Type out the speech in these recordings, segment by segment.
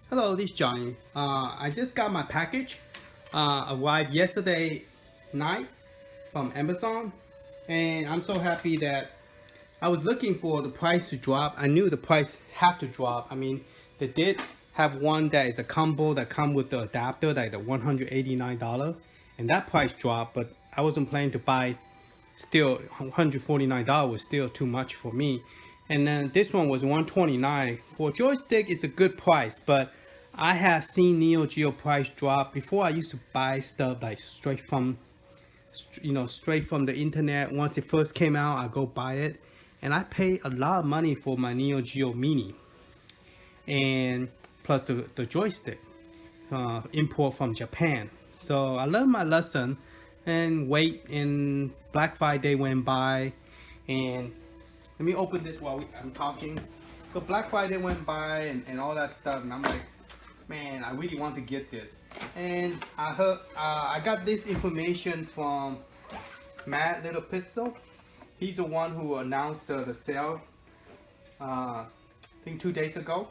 Hello, this is Johnny. I just got my package. Arrived yesterday night from Amazon, and I'm so happy that I was looking for the price to drop. I knew the price have to drop. I mean, they did have one that is a combo that come with the adapter, like the $189, and that price dropped. But I wasn't planning to buy. Still, $149 was still too much for me. And then this one was $129 for joystick. It's a good price, but I have seen NEOGEO price drop before. I used to buy stuff like straight from straight from the internet. Once it first came out, I go buy it, and I pay a lot of money for my NEOGEO Mini, and plus the joystick import from Japan. So I learned my lesson, and wait, and Black Friday went by, and let me open this while I'm talking. So Black Friday went by, and all that stuff, and I'm like, man, I really want to get this. And I heard I got this information from Matt Little Pistol. He's the one who announced the sale, I think 2 days ago,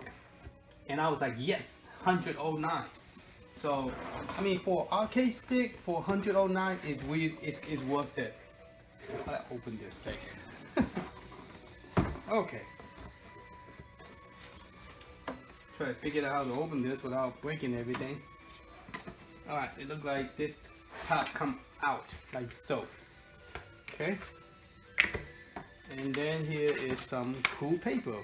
and I was like, yes, 109. So I mean, for arcade stick for 109 is worth it. Let's open this thing. Okay. Try to figure out how to open this without breaking everything. Alright, it looks like this top come out like so. Okay. And then here is some cool paper.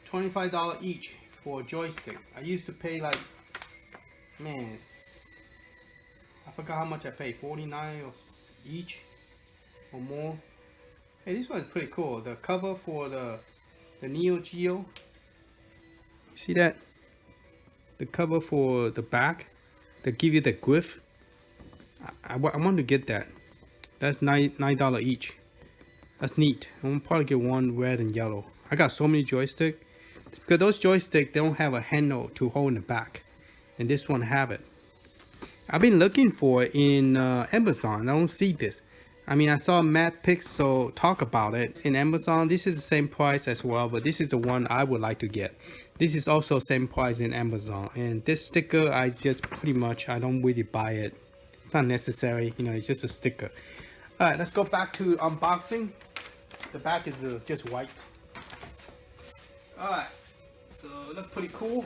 $25 each for a joystick. I used to pay like, man, I forgot how much I paid, 49 each or more. Hey, this one is pretty cool. The cover for the NEOGEO. See that? The cover for the back. They give you the grip. I want to get that. That's $9 each. That's neat. I'm gonna probably get one red and yellow. I got so many joysticks. Because those joysticks, they don't have a handle to hold in the back. And this one have it. I've been looking for it in Amazon. I don't see this. I mean, I saw Matt Pixel talk about it in Amazon. This is the same price as well, but this is the one I would like to get. This is also same price in Amazon. And this sticker, I just pretty much, I don't really buy it. It's not necessary, you know, it's just a sticker. All right, let's go back to unboxing. The back is just white. All right, so it looks pretty cool.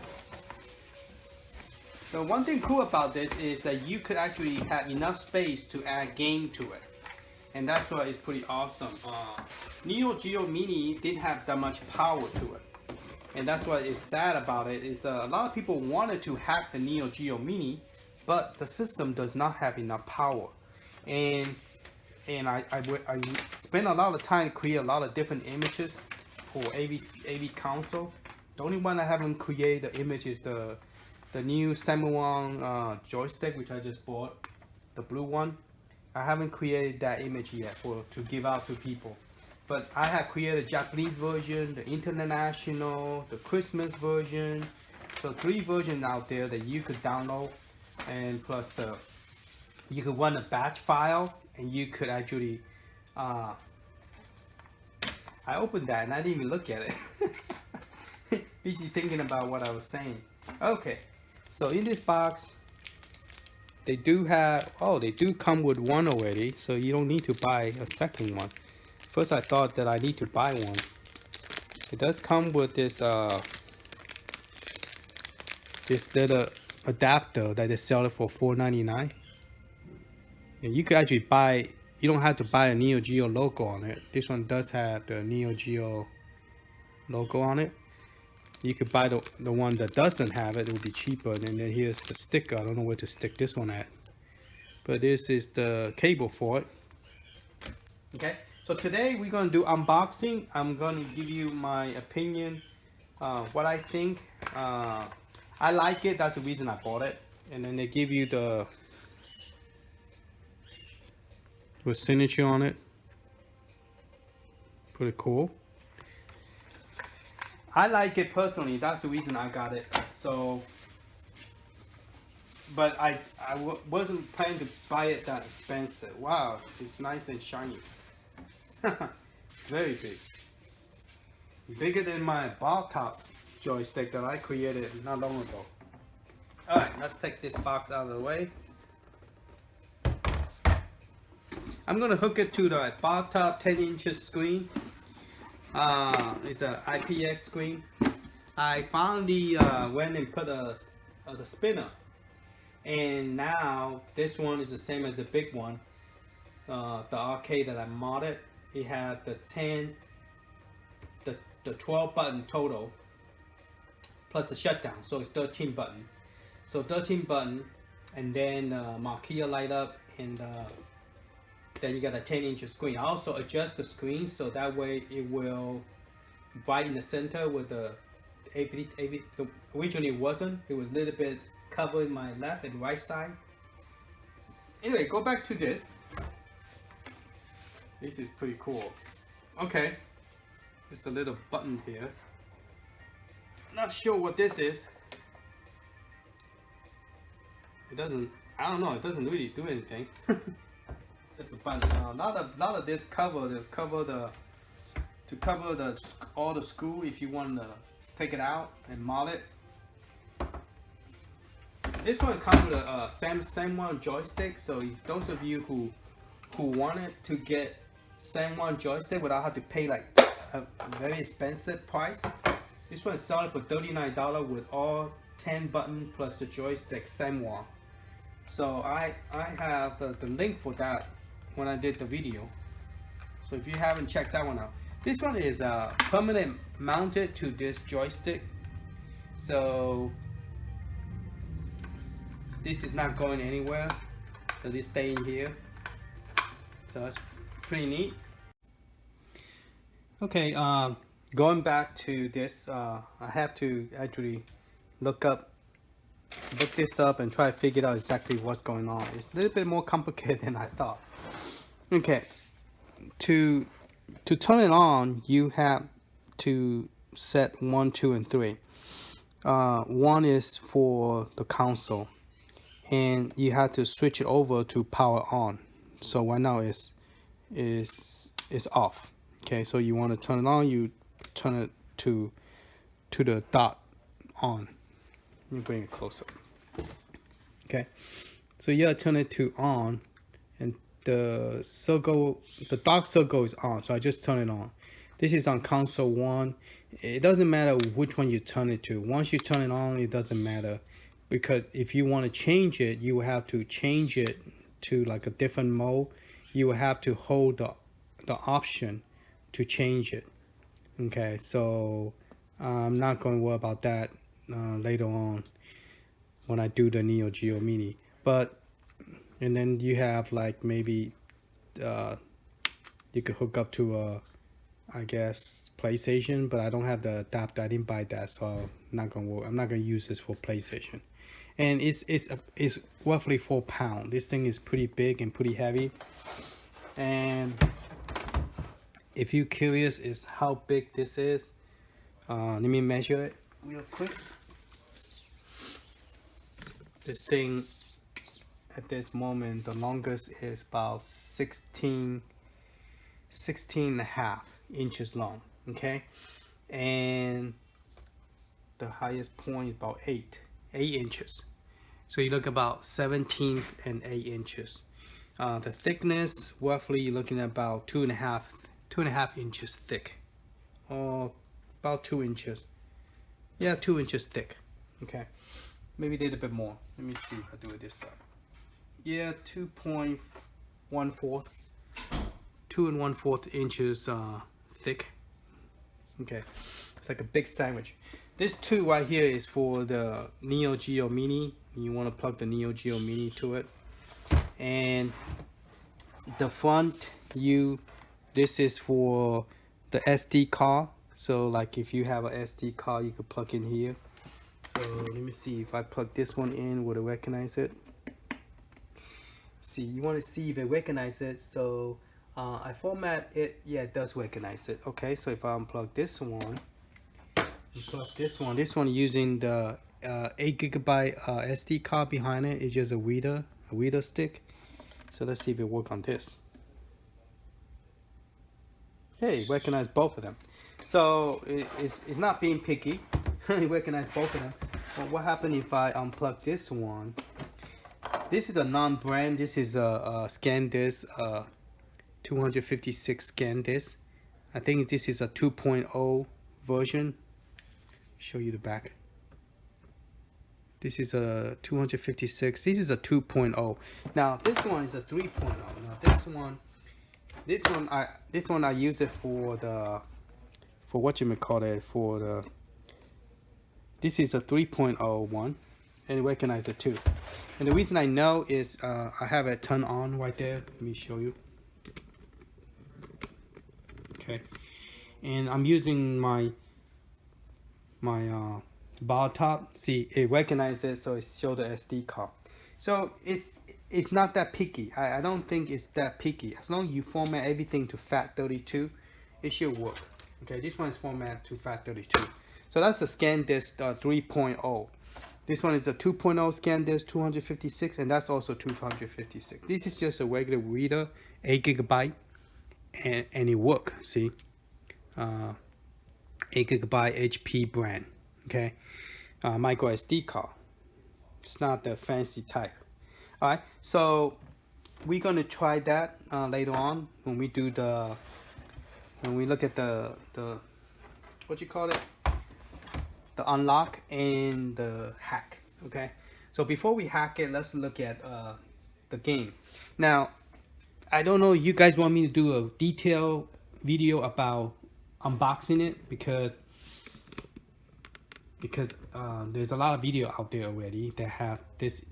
The one thing cool about this is that you could actually have enough space to add game to it. And that's why it's pretty awesome. NEOGEO Mini didn't have that much power to it. And that's what is sad about it, is a lot of people wanted to hack the NEOGEO Mini, but the system does not have enough power. And I spent a lot of time to create a lot of different images for AV console. The only one I haven't created the image is the new Samurai joystick, which I just bought, the blue one. I haven't created that image yet to give out to people. But I have created a Japanese version, the international, the Christmas version. So 3 versions out there that you could download, and plus you could run a batch file, and you could actually I opened that and I didn't even look at it. Busy thinking about what I was saying. Okay, so in this box they do have, they do come with one already, so you don't need to buy a second one. First I thought that I need to buy one. It does come with this this little adapter that they sell it for $4.99. And you could actually buy, you don't have to buy a NEOGEO logo on it. This one does have the NEOGEO logo on it. You could buy the one that doesn't have it. It would be cheaper. And then here's the sticker. I don't know where to stick this one at, but this is the cable for it. Okay, so today we're going to do unboxing. I'm going to give you my opinion, what I think. I like it. That's the reason I bought it. And then they give you the signature on it. Pretty cool. I like it personally. That's the reason I got it. So, but I wasn't planning to buy it that expensive. Wow, it's nice and shiny. Very big. Bigger than my bar top joystick that I created not long ago. Alright, let's take this box out of the way. I'm gonna hook it to the bar top 10" screen. It's an IPS screen. I finally went and put the spinner, and now this one is the same as the big one. The arcade that I modded, it had the 12 button total plus the shutdown, so it's 13 button. So 13 button, and then marquee light up, and then you got a 10" screen. I also adjust the screen so that way it will right in the center with the originally it wasn't. It was a little bit covering my left and right side. Anyway, go back to this. This is pretty cool. Okay, just a little button here. Not sure what this is. It doesn't. I don't know. It doesn't really do anything. Just a button. A lot of this cover all the screw if you want to take it out and mod it. This one comes with a same one joystick. So if those of you who wanted to get same one joystick without having to pay like a very expensive price, this one is selling for $39 with all 10 button plus the joystick same one. So I have the link for that when I did the video. So if you haven't checked that one out, this one is permanent mounted to this joystick. So this is not going anywhere. So this staying here. So that's pretty neat. Okay, going back to this, I have to actually look this up and try to figure out exactly what's going on. It's a little bit more complicated than I thought. Okay, to turn it on, you have to set 1, 2, and 3. 1 is for the console, and you have to switch it over to power on. So right now is off. Okay, so you want to turn it on, you turn it to the dot on. Let me bring it closer. Okay, so you gotta turn it to on, and the dark circle is on. So I just turn it on. This is on console 1. It doesn't matter which one you turn it to. Once you turn it on, it doesn't matter, because if you want to change it, you will have to change it to like a different mode. You will have to hold the option to change it. Okay, so I'm not going to worry about that later on when I do the NEOGEO Mini. But and then you have like maybe you could hook up to I guess PlayStation, but I don't have the adapter. I didn't buy that, so I'm not gonna use this for PlayStation. And it's roughly 4 pounds. This thing is pretty big and pretty heavy. And if you're curious is how big this is, let me measure it real quick. This thing at this moment, the longest is about 16 and a half inches long. Okay, and the highest point is about 8 inches. So you look about 17 and 8 inches. The thickness, roughly you're looking at about 2.5 inches thick, or about 2 inches. Yeah, 2 inches thick. Okay, maybe a little bit more. Let me see if I do it this side. Yeah, 2.14, 2 1/4 inches thick. Okay, it's like a big sandwich. This tube right here is for the NEOGEO Mini. You want to plug the NEOGEO Mini to it, and the front this is for the SD card. So like if you have a SD card, you could plug in here. So let me see if I plug this one in, would it recognize it? See, you want to see if it recognizes it. So I format it. Yeah, it does recognize it. Okay, so if I unplug this one, plug this one using the 8 GB SD card behind it. It's just a reader stick. So let's see if it works on this. Hey, recognize both of them. So it's not being picky. You recognize both of them. But what happened if I unplug this one? This is a non-brand. This is a scan disc, 256 scan disc. I think this is a 2.0 version. Show you the back. This is a 256. This is a 2.0. Now this one is a 3.0. Now this one I use it for the what you may call it for the. This is a 3.0 one, and recognize it too. And the reason I know is I have it turned on right there. Let me show you. Okay, and I'm using my bar top. See, it recognizes it, so it shows the SD card. So it's not that picky. I don't think it's that picky. As long as you format everything to FAT32, it should work. Okay, this one is formatted to FAT32. So that's the scan disk 3.0. This one is a 2.0 scan disk 256, and that's also 256. This is just a regular reader, 8 GB, and it work. See, 8 GB HP brand. Okay, micro SD card. It's not the fancy type. All right, so we're gonna try that later on when we do when we look at the what you call it, the unlock and the hack. Okay, so before we hack it, let's look at the game. Now, I don't know, you guys want me to do a detailed video about unboxing it because there's a lot of video out there already that have this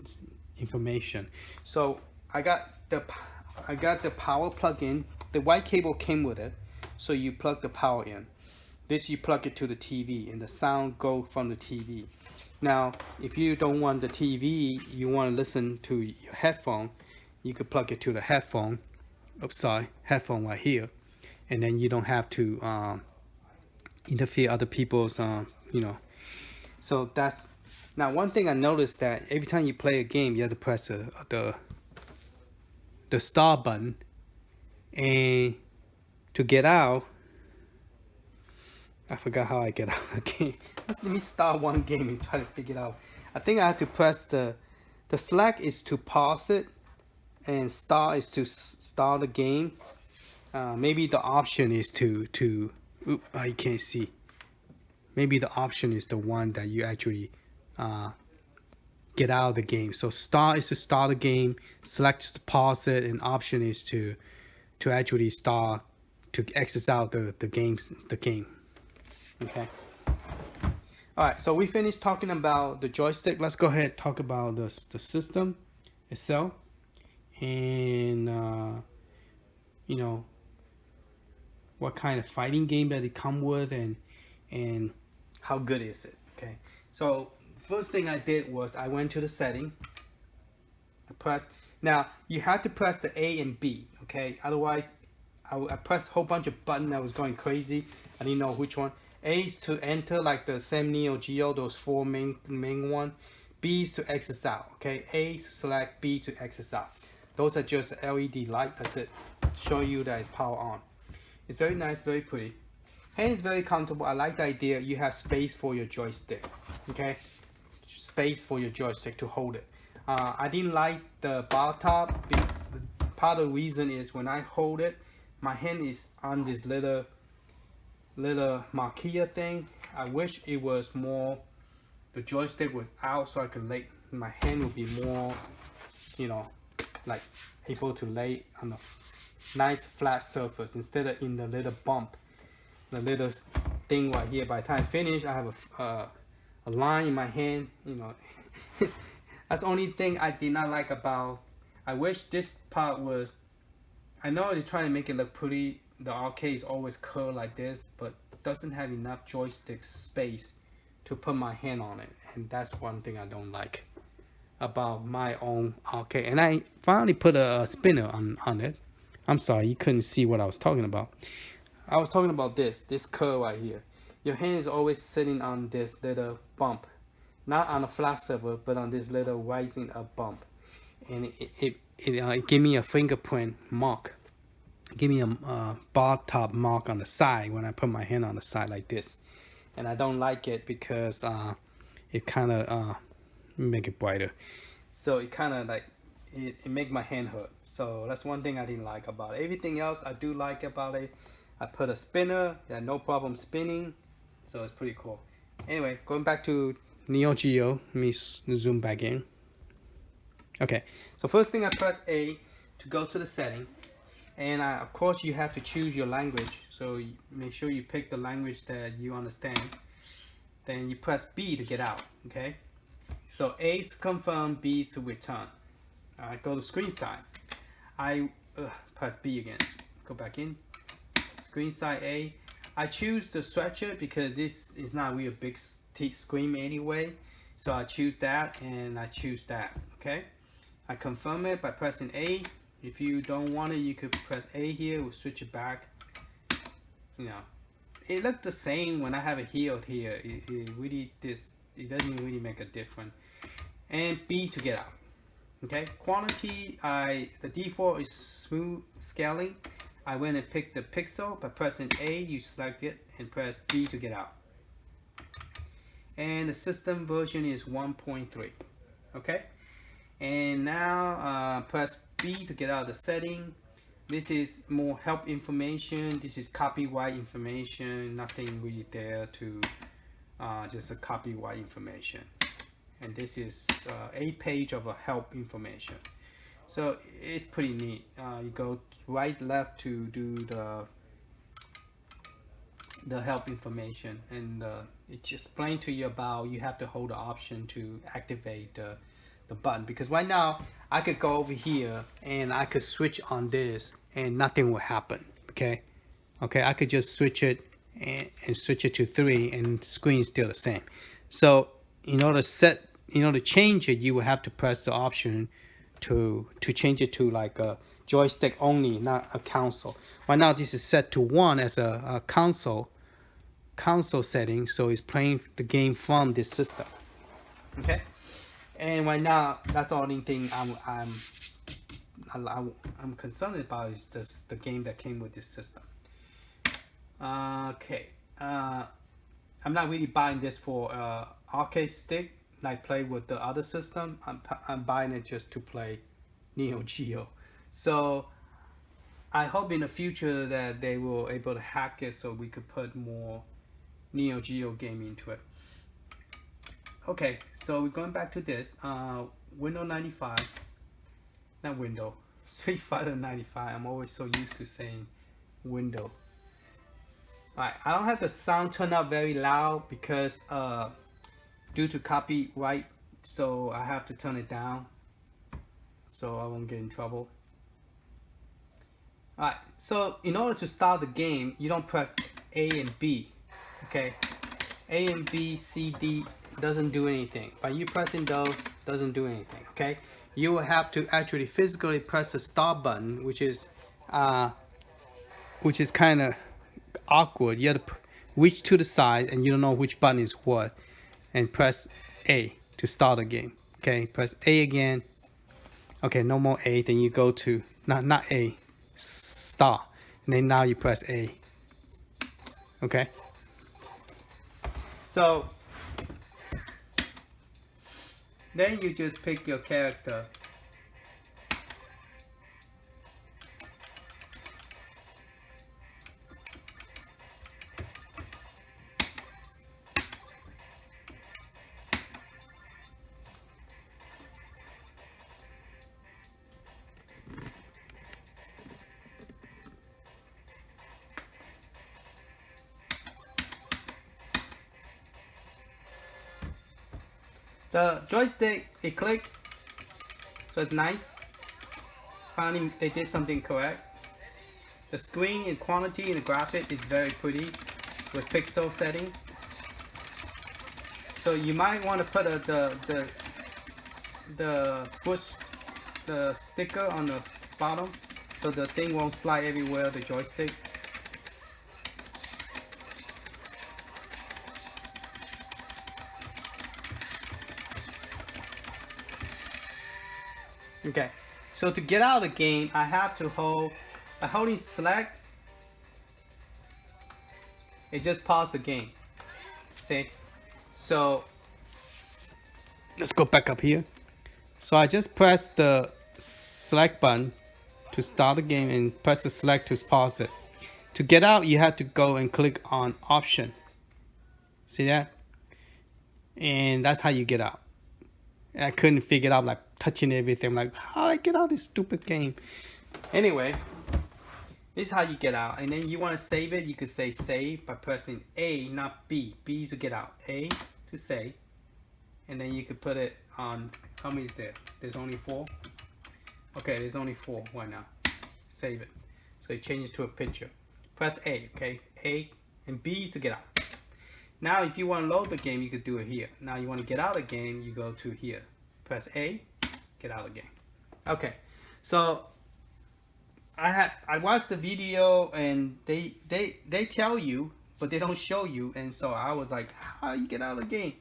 information. So I got the power plug in. The white cable came with it, so you plug the power in. This you plug it to the TV, and the sound go from the TV. Now, if you don't want the TV, you want to listen to your headphone, you could plug it to the headphone. Oops, sorry, headphone right here, and then you don't have to interfere other people's, you know. So that's now one thing I noticed, that every time you play a game, you have to press the start button, and to get out. I forgot how I get out of the game. Let me start one game and try to figure it out. I think I have to press the select is to pause it, and start is to start the game. Maybe the option is to oop, you can't see. Maybe the option is the one that you actually get out of the game. So start is to start the game, select is to pause it, and option is to actually start, to exit out the game. Okay. All right, so we finished talking about the joystick. Let's go ahead and talk about the system itself, and you know, what kind of fighting game that it come with, and how good is it. Okay, so first thing I did was I went to the setting. I pressed. Now you have to press the A and B. Okay, otherwise I pressed a whole bunch of buttons. I was going crazy. I didn't know which one. A is to enter, like the same NEOGEO, those four main one. B is to exit out. Okay, A to select, B to exit out. Those are just LED light. That's it. Show you that it's power on. It's very nice, very pretty. And it's very comfortable. I like the idea you have space for your joystick. Okay, space for your joystick to hold it. I didn't like the bar top. Part of the reason is when I hold it, my hand is on this little marquee thing. I wish it was more, the joystick was out, so I could lay, my hand would be more, you know, like able to lay on a nice flat surface instead of in the little bump, the little thing right here. By the time I finish, I have a line in my hand, you know. That's the only thing I did not like about. I wish this part was, I know they're trying to make it look pretty. The arcade is always curved like this, but doesn't have enough joystick space to put my hand on it, and that's one thing I don't like about my own arcade. And I finally put a spinner on it. I'm sorry, you couldn't see what I was talking about. I was talking about this curve right here. Your hand is always sitting on this little bump, not on a flat surface, but on this little rising up bump, and it gave me a fingerprint mark. Give me a bar top mark on the side when I put my hand on the side like this. and I don't like it because it kind of make it brighter. So it kind of like it make my hand hurt. So that's one thing I didn't like about it. Everything else I do like about it. I put a spinner that no problem spinning, so it's pretty cool. Anyway, going back to NEOGEO, let me zoom back in. Okay, so first thing I press A to go to the setting, and of course you have to choose your language, so make sure you pick the language that you understand. Then you press B to get out. Okay, so A is to confirm, B is to return. Go to screen size. I press B again, go back in. Screen size A. I choose the stretcher because this is not really a big screen anyway, so I choose that and I choose that. Okay, I confirm it by pressing A. If you don't want it, you could press A here. We'll switch it back. You know, it looked the same when I have it here or here. It really it doesn't really make a difference. And B to get out. Okay, quantity, the default is smooth scaling. I went and picked the pixel by pressing A, you select it and press B to get out. And the system version is 1.3. Okay, and now press B to get out of the setting. This is more help information. This is copyright information. Nothing really there to just a copyright information. And this is a page of a help information. So it's pretty neat. You go right, left to do the help information, and it just explains to you about you have to hold the option to activate the button, because right now I could go over here and I could switch on this and nothing will happen. Okay, I could just switch it and switch it to 3 and the screen's still the same. So in order to change it, you will have to press the option to change it to like a joystick only, not a console. Right now this is set to 1 as a console setting, so it's playing the game from this system. Okay, and right now that's the only thing I'm concerned about is the game that came with this system. Okay, I'm not really buying this for arcade stick like play with the other system. I'm buying it just to play NEOGEO. So I hope in the future that they will able to hack it so we could put more NEOGEO game into it. Okay, so we're going back to this Windows 95, not Windows, Street Fighter 95. I'm always so used to saying Windows. Alright, I don't have the sound turned up very loud because due to copyright, so I have to turn it down so I won't get in trouble. Alright, so in order to start the game, you don't press A and B. Okay, A and B, C, D doesn't do anything. By you pressing those, doesn't do anything. Okay, you will have to actually physically press the start button, which is kind of awkward. You have to reach to the side and you don't know which button is what, and press A to start the game. Okay, press A again. Okay, no more A. Then you go to not A, start, and then now you press A. Okay, so then you just pick your character. The joystick, it clicked, so it's nice. Finally, they did something correct. The screen and quantity and the graphic is very pretty with pixel setting. So you might want to put the sticker on the bottom so the thing won't slide everywhere, the joystick. Okay, so to get out of the game, I have to hold, by holding select, it just paused the game. See? So let's go back up here. So I just press the select button to start the game and press the select to pause it. To get out, you have to go and click on option. See that? And that's how you get out. And I couldn't figure it out, like touching everything. I'm like, how do I get out of this stupid game? Anyway, this is how you get out. And then you want to save it, you could say save by pressing A, not B. B is to get out. A to save. And then you could put it on, how many is there? There's only 4? Okay, there's only 4 right now. Save it. So it changes to a picture. Press A, okay? A and B is to get out. Now if you want to load the game, you could do it here. Now you want to get out of the game, you go to here. Press A, get out of the game. Okay, so I watched the video and they tell you, but they don't show you, and so I was like, how you get out of the game?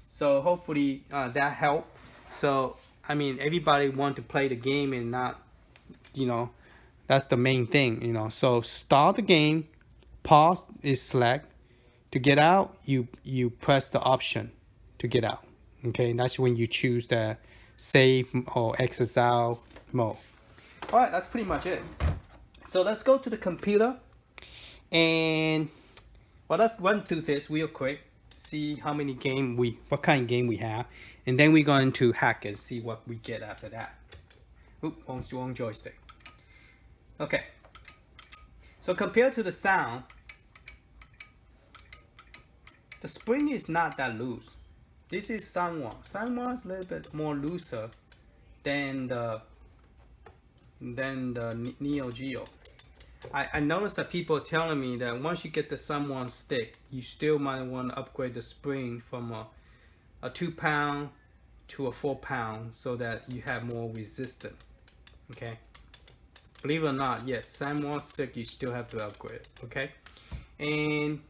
So hopefully that helped. So I mean, everybody want to play the game and not, you know, that's the main thing, you know. So start the game, pause is select. To get out, you press the option to get out. Okay, and that's when you choose the save or exit out mode. All right, that's pretty much it. So let's go to the computer, and well, let's run through this real quick. See how many what kind of game we have, and then we're going to hack and see what we get after that. Oop, wrong joystick. Okay. So compared to the sound, the spring is not that loose. This is Sunwon. Sunwon is a little bit more looser than the NEOGEO. I noticed that people are telling me that once you get the Sunwon stick, you still might want to upgrade the spring from a 2-pound to a 4-pound so that you have more resistance. Okay. Believe it or not, yes, Sunwon stick you still have to upgrade. Okay. And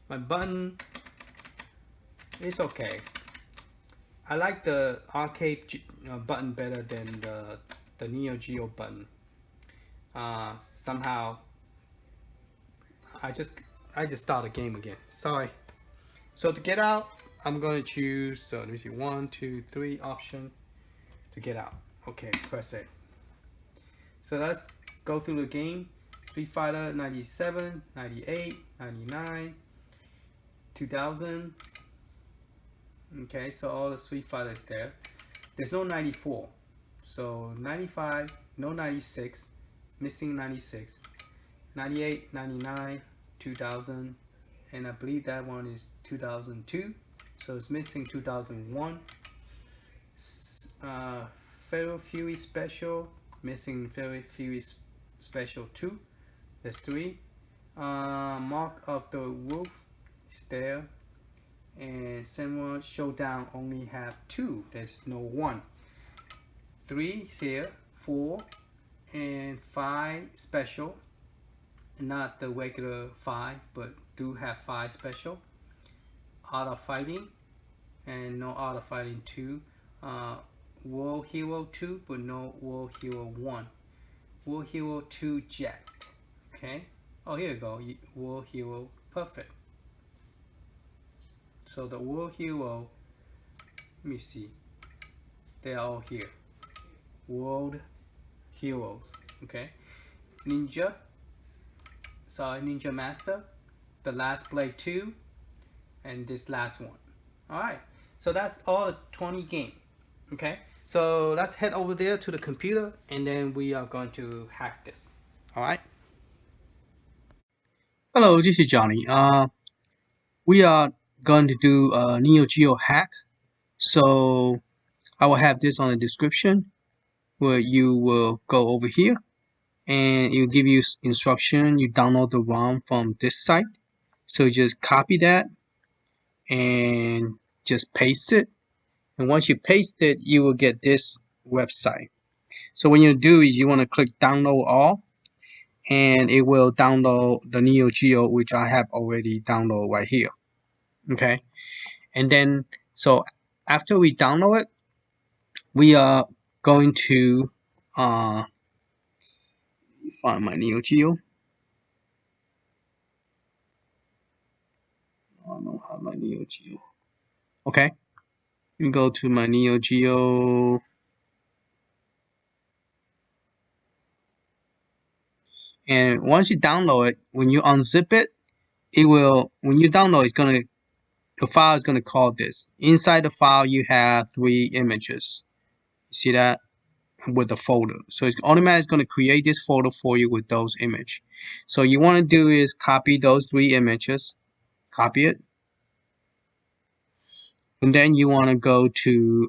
my button is okay. I like the arcade button better than the NEOGEO button. Somehow I just start the game again. Sorry. So to get out, I'm gonna choose let me see, 1, 2, 3 option to get out. Okay, press A. So let's go through the game. Street Fighter 97, 98, 99, 2000. Okay, so all the Street Fighters there. There's no 94. So 95, no 96, missing 96, 98, 99, 2000, and I believe that one is 2002. So it's missing 2001. Fatal Fury Special, missing Fatal Fury Special 2. There's 3. Mark of the Wolf is there. And Samurai Showdown only have 2. There's no 1. 3 is here, 4, and 5 special. Not the regular 5, but do have 5 special. Art of Fighting, and no Art of Fighting 2. World Hero 2, but no World Hero 1. World Hero 2 Jet. Okay. Oh, here we go. World Hero Perfect. So the World Hero, let me see. They are all here. World Heroes. Okay. Ninja. Sorry, Ninja Master. The Last Blade 2. And this last one. Alright. So that's all the 20 game. Okay. So let's head over there to the computer, and then we are going to hack this. Alright. Hello, this is Johnny. We are going to do a NEOGEO hack. So I will have this on the description where you will go over here and it will give you instruction. You download the ROM from this site. So just copy that and just paste it. And once you paste it, you will get this website. So what you do is you want to click download all, and it will download the NEOGEO, which I have already downloaded right here. Okay. And then, so after we download it, we are going to find my NEOGEO. I don't have my NEOGEO. Okay, you can go to my NEOGEO. And once you download it, when you unzip it, it will, when you download, it's gonna, the file is gonna call this. Inside the file, you have 3 images. You see that? With the folder. So it's automatically going to create this folder for you with those images. So you want to do is copy those 3 images, copy it, and then you want to go to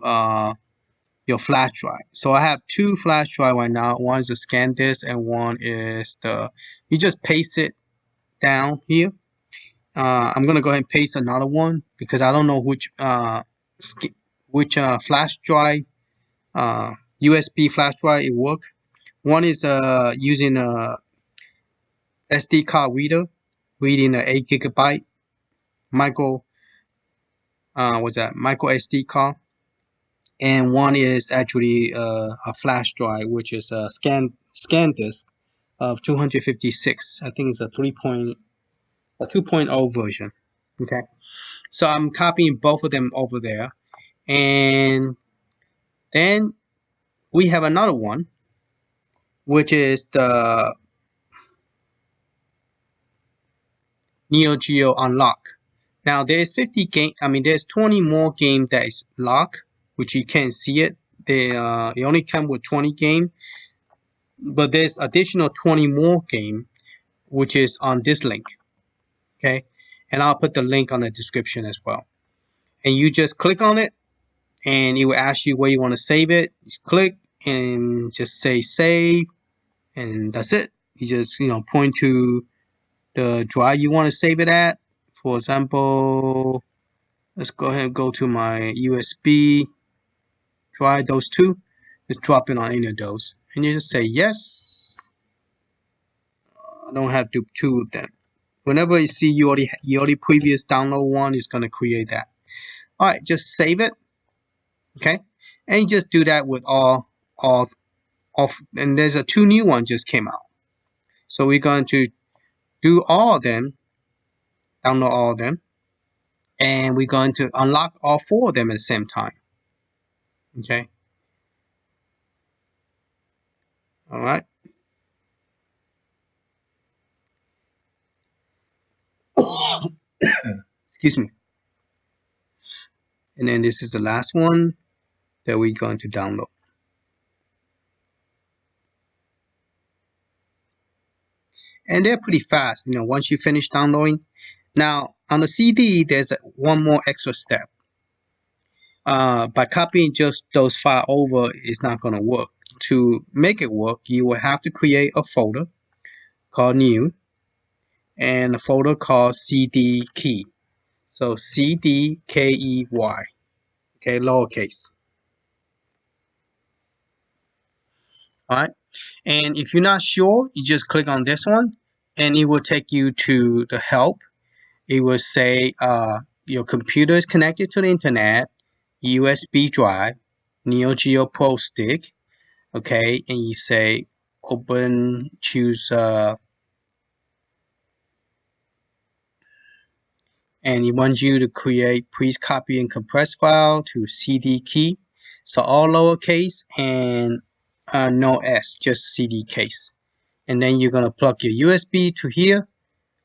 your flash drive. So I have 2 flash drive right now. One is the scan disk and one is the, you just paste it down here. I'm going to go ahead and paste another one because I don't know which flash drive, USB flash drive it work. One is using a SD card reader, reading an 8 gigabyte micro, micro SD card, and one is actually a flash drive, which is a scan disk of 256. I think it's a 2.0 version. Okay, so I'm copying both of them over there, and then we have another one, which is the NEOGEO Unlock. Now there's 50 game. I mean, there's 20 more game that is locked, which you can't see it. They only come with 20 game, but there's additional 20 more game, which is on this link. Okay, and I'll put the link on the description as well. And you just click on it, and it will ask you where you want to save it. Just click and just say save, and that's it. You just point to the drive you want to save it at. For example, let's go ahead and go to my USB drive, those 2. Just drop it on any of those. And you just say yes. I don't have to 2 of them. Whenever you see you already previous download one, it's gonna create that. Alright, just save it. Okay? And you just do that with all and there's 2 new ones just came out. So we're going to do all of them, download all of them, and we're going to unlock all 4 of them at the same time. Okay. All right. Excuse me. And then this is the last one that we're going to download. And they're pretty fast, once you finish downloading. Now, on the CD, there's one more extra step. By copying just those files over, it's not going to work. To make it work, you will have to create a folder called new, and a folder called CD key. So CDKEY, okay, lowercase. All right. And if you're not sure, you just click on this one, and it will take you to the help. It will say your computer is connected to the internet, USB drive, NEOGEO Pro stick, okay, and you say open, choose, and it wants you to create, please copy and compress file to CD key. So all lowercase and no S, just CD case. And then you're gonna plug your USB to here,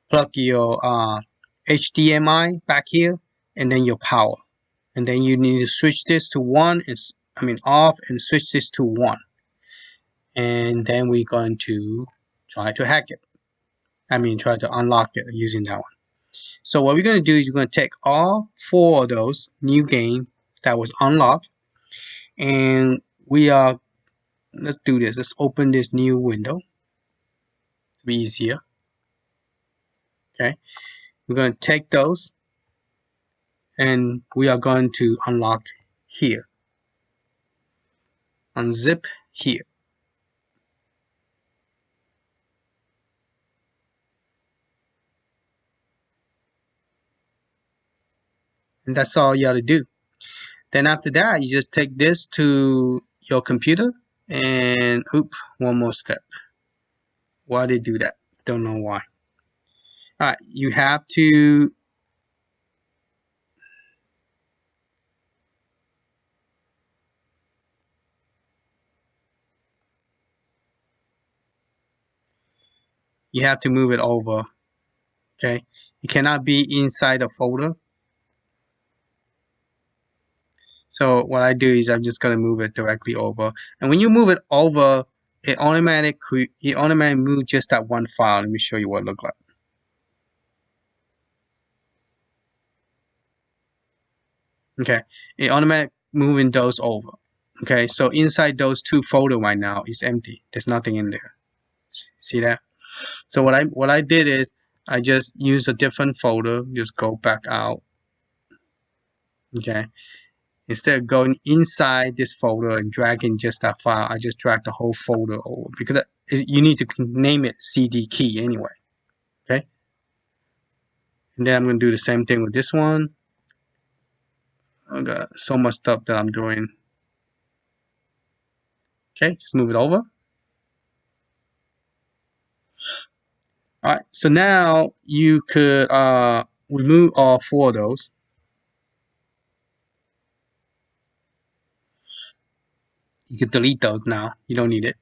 plug your HDMI back here, and then your power. And then you need to switch this to off, and switch this to 1. And then we're going to try to hack it. Try to unlock it using that one. So what we're going to do is we're going to take all 4 of those new game that was unlocked, and let's do this. Let's open this new window to be easier. Okay, we're going to take those, and we are going to unlock here. Unzip here. And that's all you have to do. Then after that, you just take this to your computer, and one more step. Why did they do that? Don't know why. Alright, you have to you have to move it over. Okay, it cannot be inside the folder. So what I do is I'm just gonna move it directly over. And when you move it over, it automatically moves just that one file. Let me show you what it looks like. Okay, it automatically moving those over. Okay, so inside those two folders right now is empty. There's nothing in there. See that? So what I did is I just use a different folder. Just go back out. Okay. Instead of going inside this folder and dragging just that file, I just drag the whole folder over because you need to name it CD key anyway. Okay. And then I'm going to do the same thing with this one. I got so much stuff that I'm doing. Okay, just move it over. All right, so now you could remove all four of those. You could delete those now. You don't need it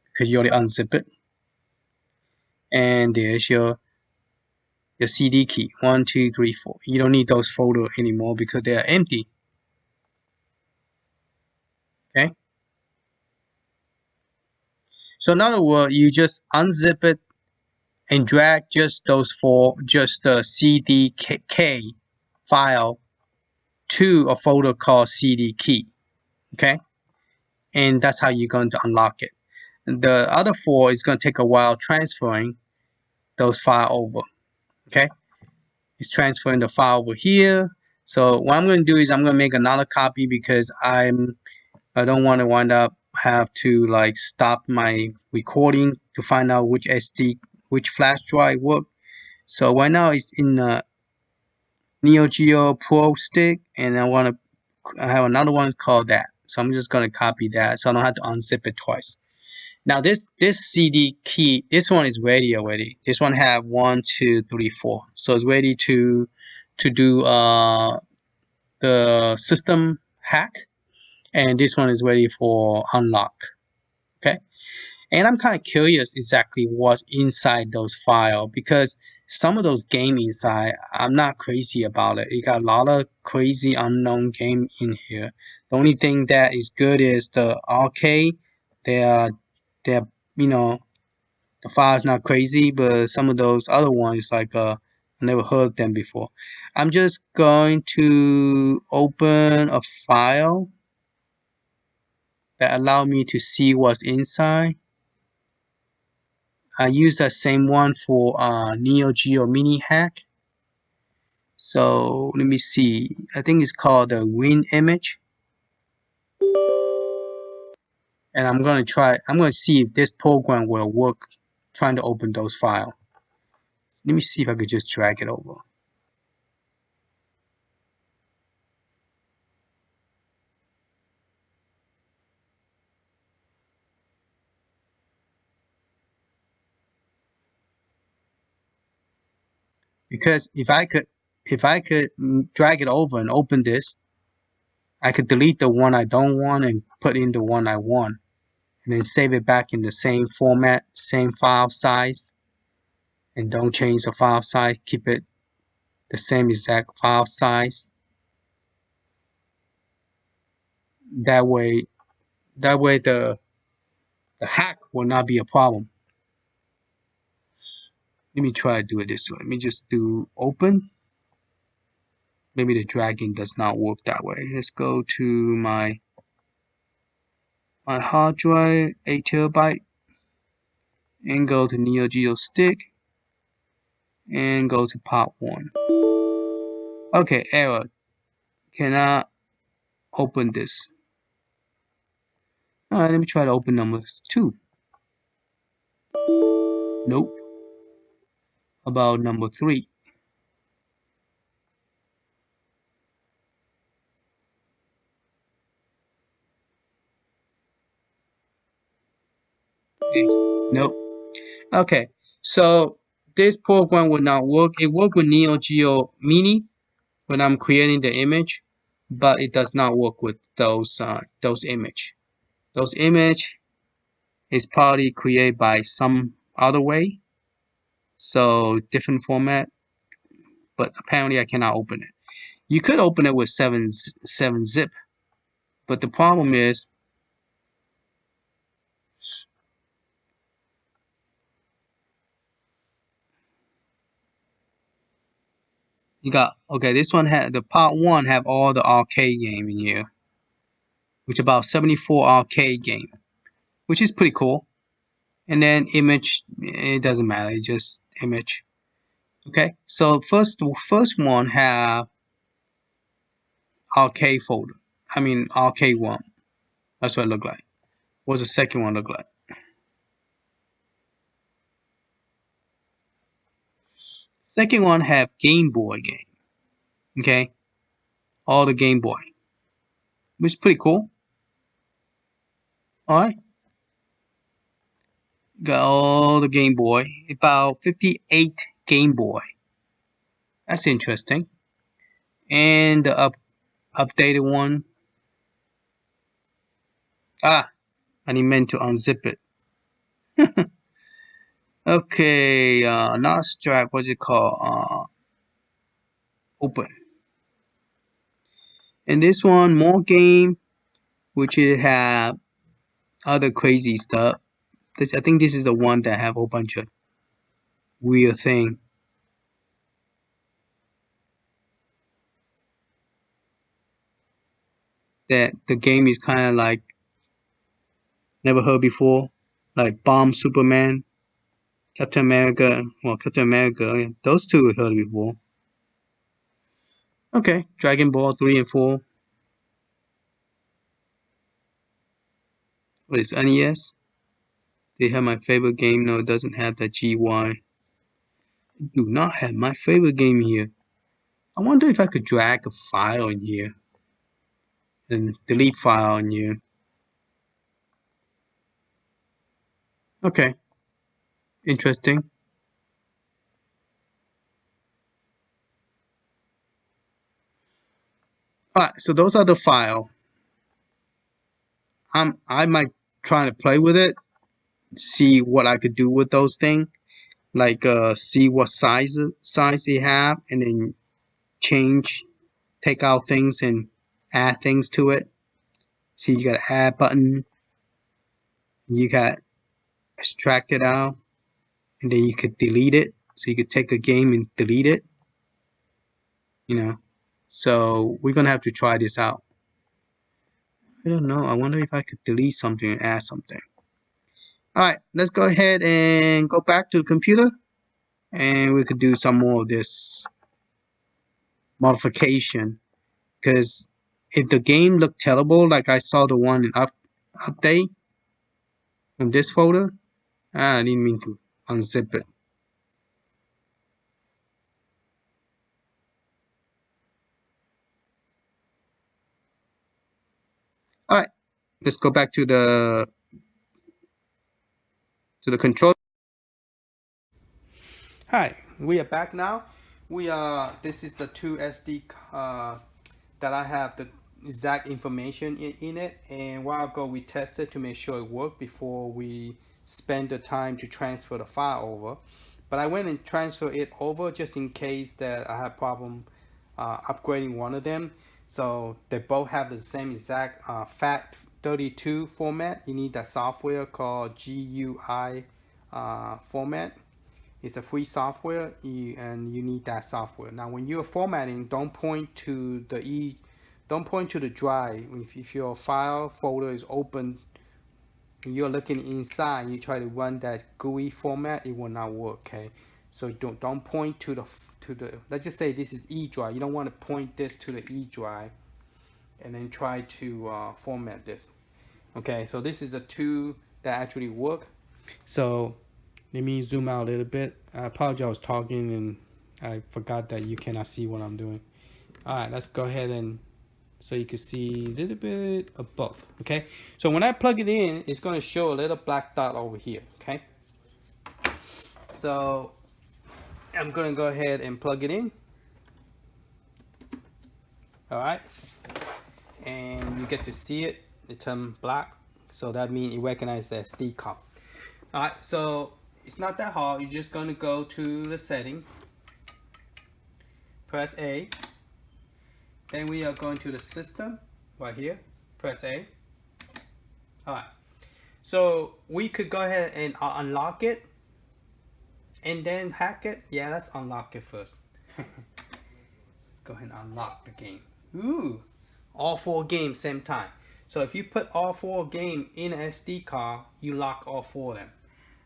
because you already unzip it. And there's your CD key, 1, 2, 3, 4. You don't need those folders anymore because they are empty. Okay. So in other words, you just unzip it and drag just those four, just the CDK file to a folder called CD key. Okay. And that's how you're going to unlock it. The other four is going to take a while transferring those files over. Okay. It's transferring the file over here. So what I'm going to do is I'm going to make another copy because I don't want to wind up have to like stop my recording to find out which flash drive work. So right now it's in the NEOGEO Pro stick, and I have another one called that. So I'm just going to copy that so I don't have to unzip it twice. Now this CD key, this one is ready already. This one have 1, 2, 3, 4. So it's ready to do the system hack, and this one is ready for unlock. Okay, and I'm kind of curious exactly what's inside those files because some of those games inside, I'm not crazy about it. It got a lot of crazy unknown game in here. The only thing that is good is the arcade. They're you know, the file is not crazy, but some of those other ones like I never heard of them before. I'm just going to open a file that allow me to see what's inside. I use that same one for NEOGEO mini hack. So let me see. I think it's called the win image. And I'm going to see if this program will work trying to open those files. So let me see if I could just drag it over. Because if I could drag it over and open this, I could delete the one I don't want and put in the one I want, and then save it back in the same format, same file size, and don't change the file size, keep it the same exact file size. That way the hack will not be a problem. Let me try to do it this way. Let me just do open. Maybe the dragging does not work that way. Let's go to my hard drive, 8 TB, and go to NEOGEO stick, and go to part 1. Okay, error. Cannot open this. Alright, let me try to open number 2. Nope. About number 3. Nope. Okay, so this program will not work. It works with NEOGEO Mini when I'm creating the image, but it does not work with those image. Those image is probably created by some other way. So different format, but apparently I cannot open it. You could open it with 7-zip, but the problem is you got, okay, this one had the part 1 have all the arcade game in here, which about 74 arcade game, which is pretty cool. And then image, it doesn't matter, it's just image. Okay, so the first one have arcade folder. I mean arcade one. That's what it looked like. What's the second one look like? Second one have Game Boy game. Okay, all the Game Boy, which is pretty cool. All right, got all the Game Boy. About 58 Game Boy. That's interesting. And the updated one. Ah, I meant to unzip it. Okay, not strap. What's it called? Open. And this one, more game, which it have other crazy stuff. I think this is the one that have a whole bunch of weird thing. That the game is kind of like never heard before, like Bomb Superman, Captain America. Well, Captain America, those two we heard before. Okay, Dragon Ball 3 and 4. What is NES? They have my favorite game. No, it doesn't have that GY. Do not have my favorite game here. I wonder if I could drag a file in here and delete file in here. Okay, interesting. Alright, so those are the file. I might try to play with it, see what I could do with those things. Like see what size they have, and then change, take out things and add things to it. See, you got an add button, you got extract it out, and then you could delete it. So you could take a game and delete it. So we're gonna have to try this out. I don't know. I wonder if I could delete something and add something. Alright, let's go ahead and go back to the computer, and we could do some more of this modification. Because if the game looked terrible, like I saw the one in update in this folder, I didn't mean to unzip it. Alright, let's go back to the control. Hi, we are back now. This is the 2 SD that I have the exact information in it, and a while ago we tested to make sure it worked before we spend the time to transfer the file over. But I went and transferred it over just in case that I have problem upgrading one of them. So they both have the same exact FAT32 format. You need that software called GUI format. It's a free software, and you need that software. Now, when you're formatting, don't point to the drive. If your file folder is open, and you're looking inside, you try to run that GUI format, it will not work. Okay, so don't point to the Let's just say this is E drive. You don't want to point this to the E drive, and then try to format this. Okay, so this is the two that actually work. So let me zoom out a little bit. I apologize, I was talking and I forgot that you cannot see what I'm doing. Alright, let's go ahead and so you can see a little bit of both. Okay, so when I plug it in, it's going to show a little black dot over here. Okay, so I'm going to go ahead and plug it in. Alright, and you get to see it. It turned black, so that means it recognizes the SD card. Alright, so it's not that hard. You're just gonna go to the setting, press A, then we are going to the system right here, press A. Alright, so we could go ahead and unlock it and then hack it. Yeah, let's unlock it first. Let's go ahead and unlock the game. Ooh, all 4 games same time. So if you put all 4 games in an SD card, you lock all 4 of them.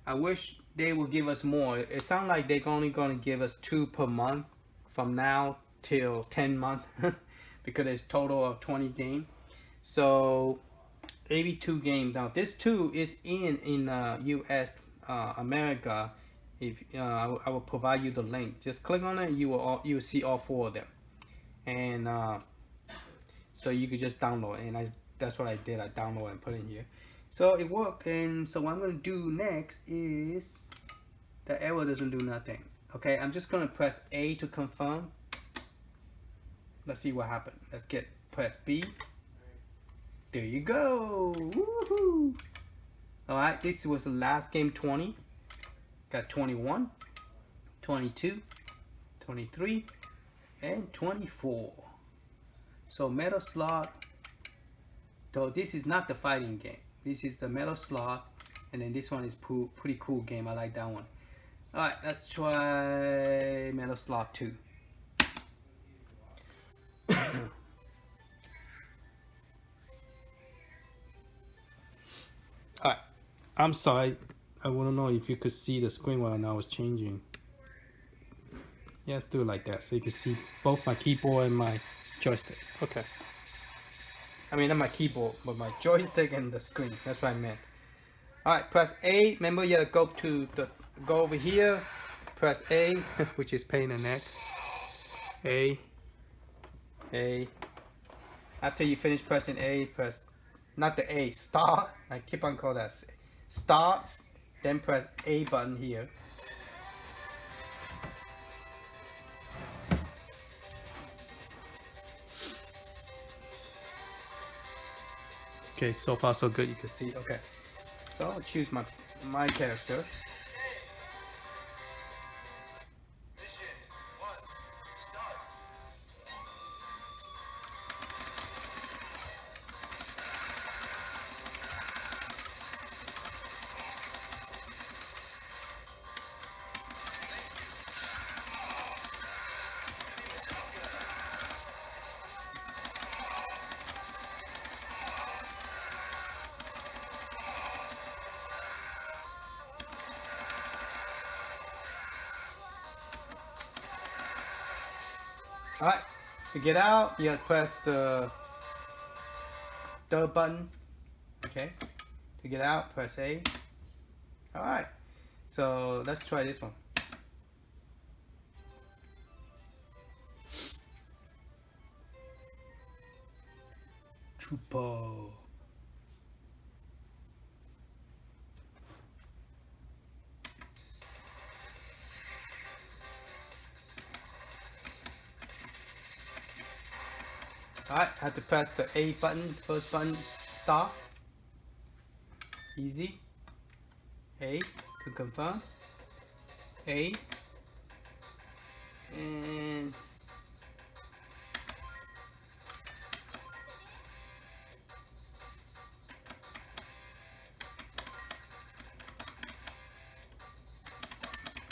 I wish they would give us more. It sounds like they're only going to give us 2 per month from now till 10 months because it's total of 20 games. So 82 games. Now this 2 is in US, America. If I will provide you the link, just click on it. You will see all 4 of them, and so you could just download it. And that's what I did. I downloaded and put it in here. So it worked. And so what I'm going to do next is the arrow doesn't do nothing. Okay, I'm just going to press A to confirm. Let's see what happened. Let's press B. There you go. Woohoo! All right, this was the last game. 20. Got 21, 22, 23, and 24. So Metal Slot. So this is not the fighting game. This is the Metal Slot, and then this one is pretty cool game. I like that one. All right, let's try Metal Slot 2. All right, I'm sorry. I want to know if you could see the screen while I was changing. Yeah, let's do it like that so you can see both my keyboard and my joystick. Okay. I mean, not my keyboard, but my joystick and the screen. That's what I meant. Alright, press A. Remember, you have to go over here. Press A, which is pain in the neck. A. A. After you finish pressing A, press, not the A, start. I keep on calling that. Starts. Then press A button here. Okay, so far so good. You can see. Okay, so I'll choose my character. Alright, to get out, you have to press the button. Okay, to get out, press A. Alright, so let's try this one. Chupo. Alright, I have to press the A button, first button, start. Easy. A to confirm. A. And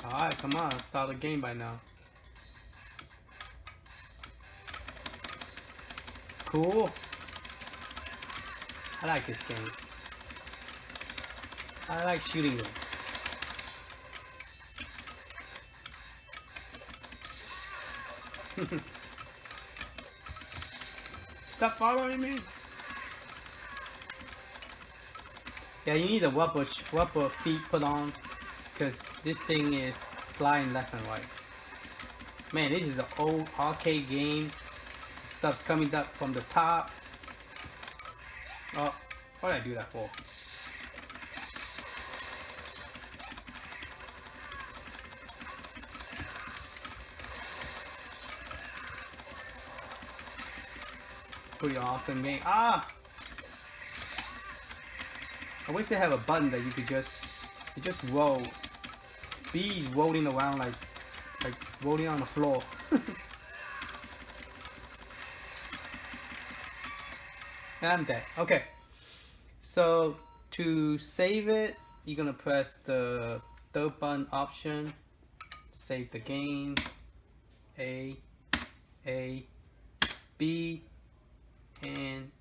alright, come on, let's start the game by now. Cool. I like this game. I like shooting them. Stop following me. Yeah, you need a rubber feet put on because this thing is sliding left and right. Man, this is an old arcade game. Stuff's coming up from the top. Oh, what did I do that for? Pretty awesome game. Ah! I wish they have a button that you could just roll bees rolling around like rolling on the floor. And I'm dead. Okay. So to save it, you're gonna press the third button option, save the game, A, B, and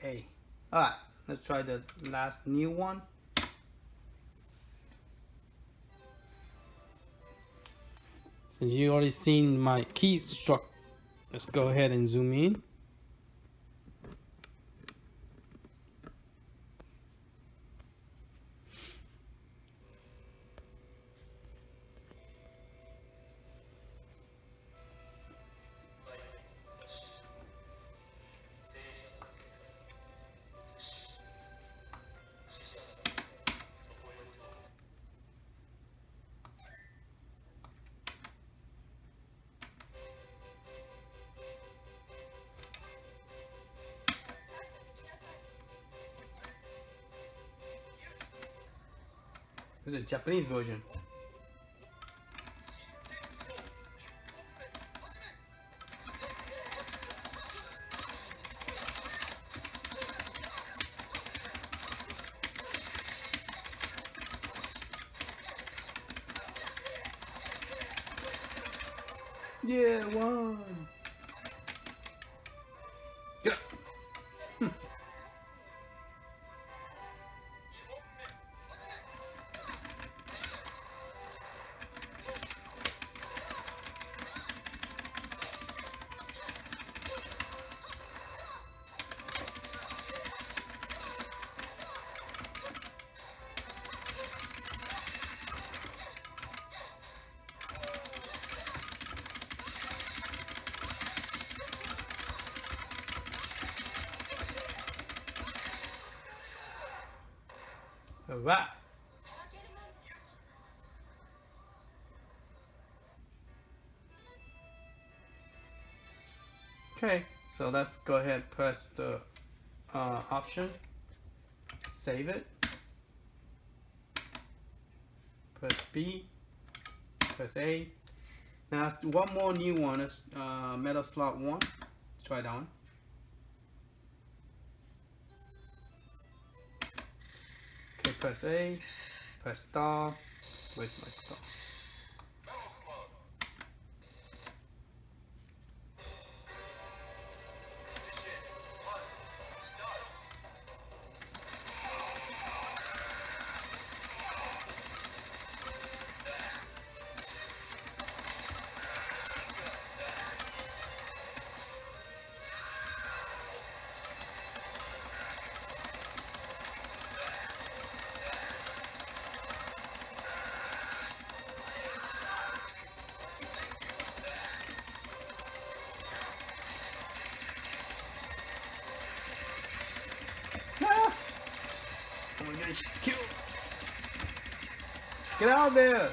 A. Alright, let's try the last new one. Since you already seen my key struck, let's go ahead and zoom in. This is a Japanese version. Yeah, one. Get up. Alright. Okay, so let's go ahead and press the option, save it, press B, press A. Now one more new one is metal slot 1. Let's try that one. Okay, press A, press star. Where's my star? Ah! Oh my gosh, kill! Get out of there!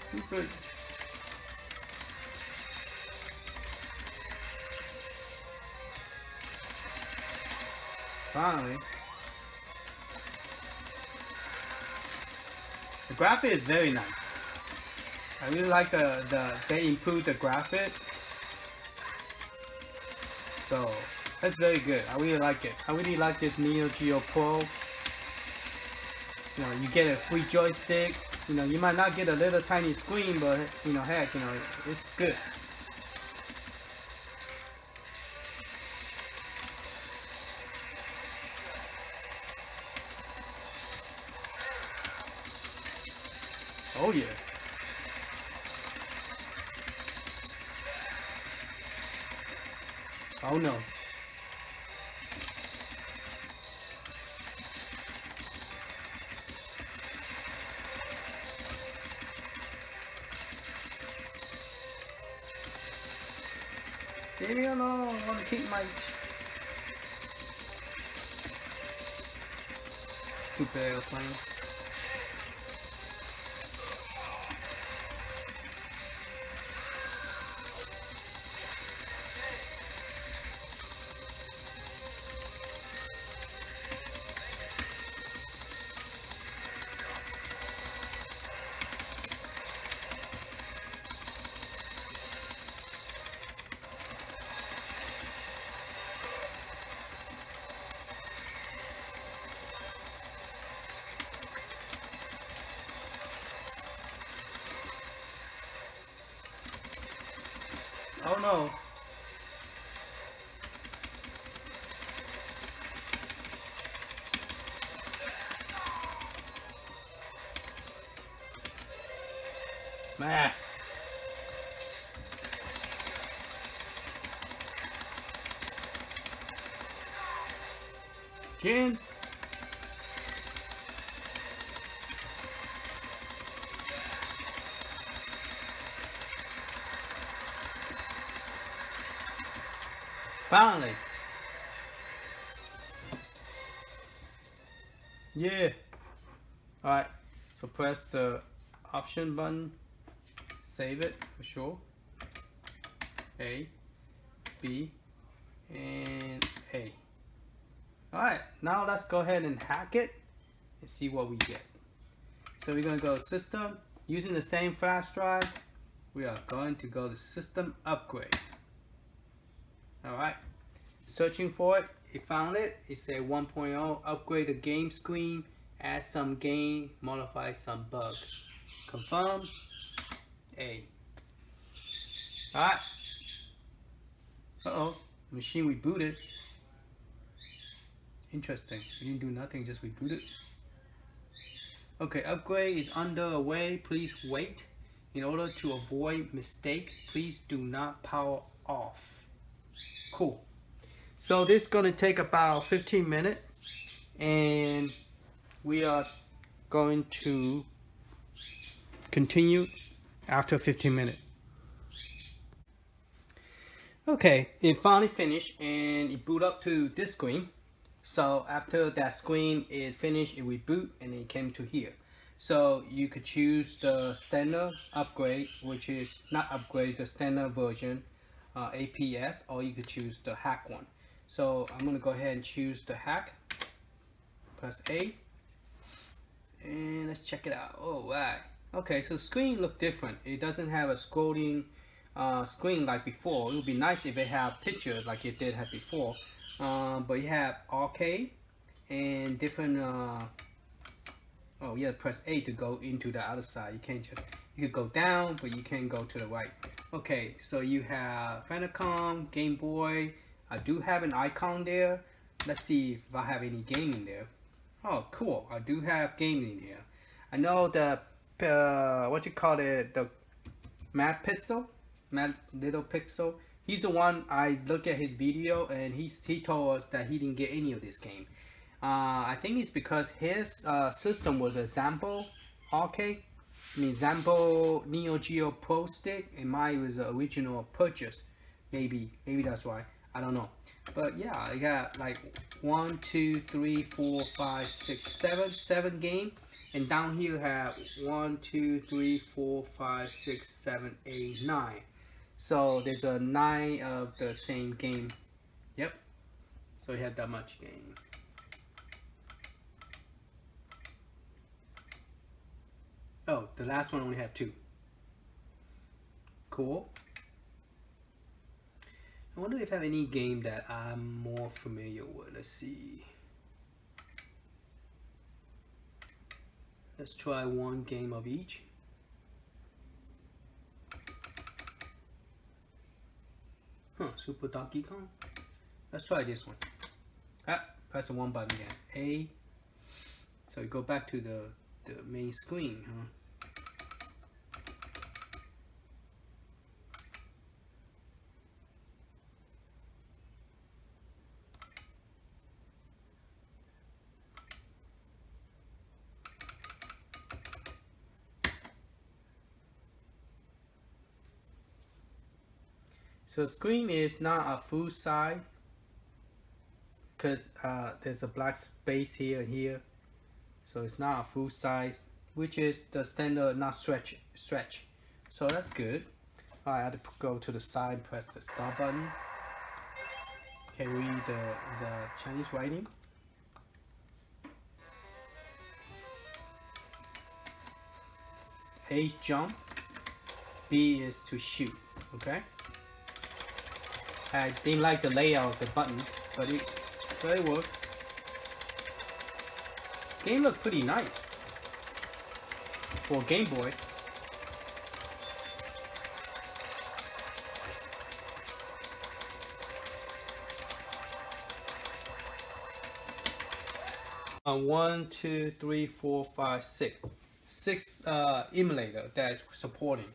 Stupid. Finally. The graphic is very nice. I really like they improved the graphic. So that's very good. I really like it. I really like this NEOGEO Pro. You know, you get a free joystick. You know, you might not get a little tiny screen, but you know, heck, you know, it's good. Oh yeah. Oh no. Leave me alone. I want to keep my stupid airplane. don't know. Man. Again. Finally. Yeah. Alright. So press the option button. Save it for sure. A, B, and A. Alright, now let's go ahead and hack it and see what we get. So we're going to go to System. Using the same flash drive, we are going to go to System Upgrade. Alright, searching for it, it found it. It said 1.0, upgrade the game screen, add some game, modify some bugs. Confirm. A. Alright. Uh-oh. Machine rebooted. Interesting. We didn't do nothing, just rebooted. Okay, upgrade is underway. Please wait. In order to avoid mistake, please do not power off. Cool. So this is gonna take about 15 minutes, and we are going to continue after 15 minutes. Okay, it finally finished and it boot up to this screen. So after that screen it finished, it reboot and it came to here. So you could choose the standard upgrade, which is not upgrade, the standard version, APS, or you could choose the hack one. So I'm gonna go ahead and choose the hack. Press A and let's check it out. Oh wow. Okay, so the screen look different. It doesn't have a scrolling screen like before. It would be nice if it had pictures like it did have before. But you have arcade and different. Oh, you have to press A to go into the other side. You can't just. You could go down, but you can't go to the right. Okay, so you have Famicom, Game Boy. I do have an icon there. Let's see if I have any game in there. Oh, cool! I do have game in here. I know the what you call it, the Matt Little Pixel. He's the one I look at his video, and he told us that he didn't get any of this game. I think it's because his system was a Zambo arcade. I mean Zambo NEOGEO Pro stick, and mine was the original purchase. Maybe that's why. I don't know. But yeah, I got like 1, 2, 3, 4, 5, 6, 7 game. And down here have 1, 2, 3, 4, 5, 6, 7, 8, 9. So there's a 9 of the same game. Yep. So we have that much game. Oh, the last one only had 2. Cool. I wonder if I have any game that I'm more familiar with. Let's see. Let's try one game of each. Super Donkey Kong. Let's try this one. Press the one button again. A. So we go back to the main screen, So the screen is not a full size because there's a black space here and here, so it's not a full size, which is the standard not stretch. So that's good. I had to go to the side, press the start button. Can read the Chinese writing. A is jump, B is to shoot. Okay. I didn't like the layout of the button, but it worked. Game looked pretty nice for Game Boy. 1, 2, 3, 4, 5, 6. 6 emulator that's supporting.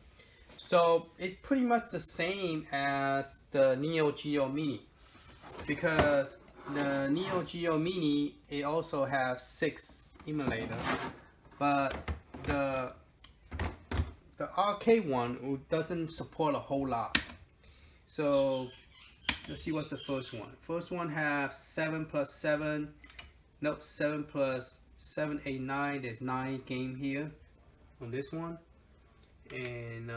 So it's pretty much the same as the NEOGEO Mini, because the NEOGEO Mini, it also has 6 emulators, but the arcade one doesn't support a whole lot. So let's see what's the first one. First one have 7 plus 7. No, 7 plus 7, 8, 9. There's 9 game here on this one. And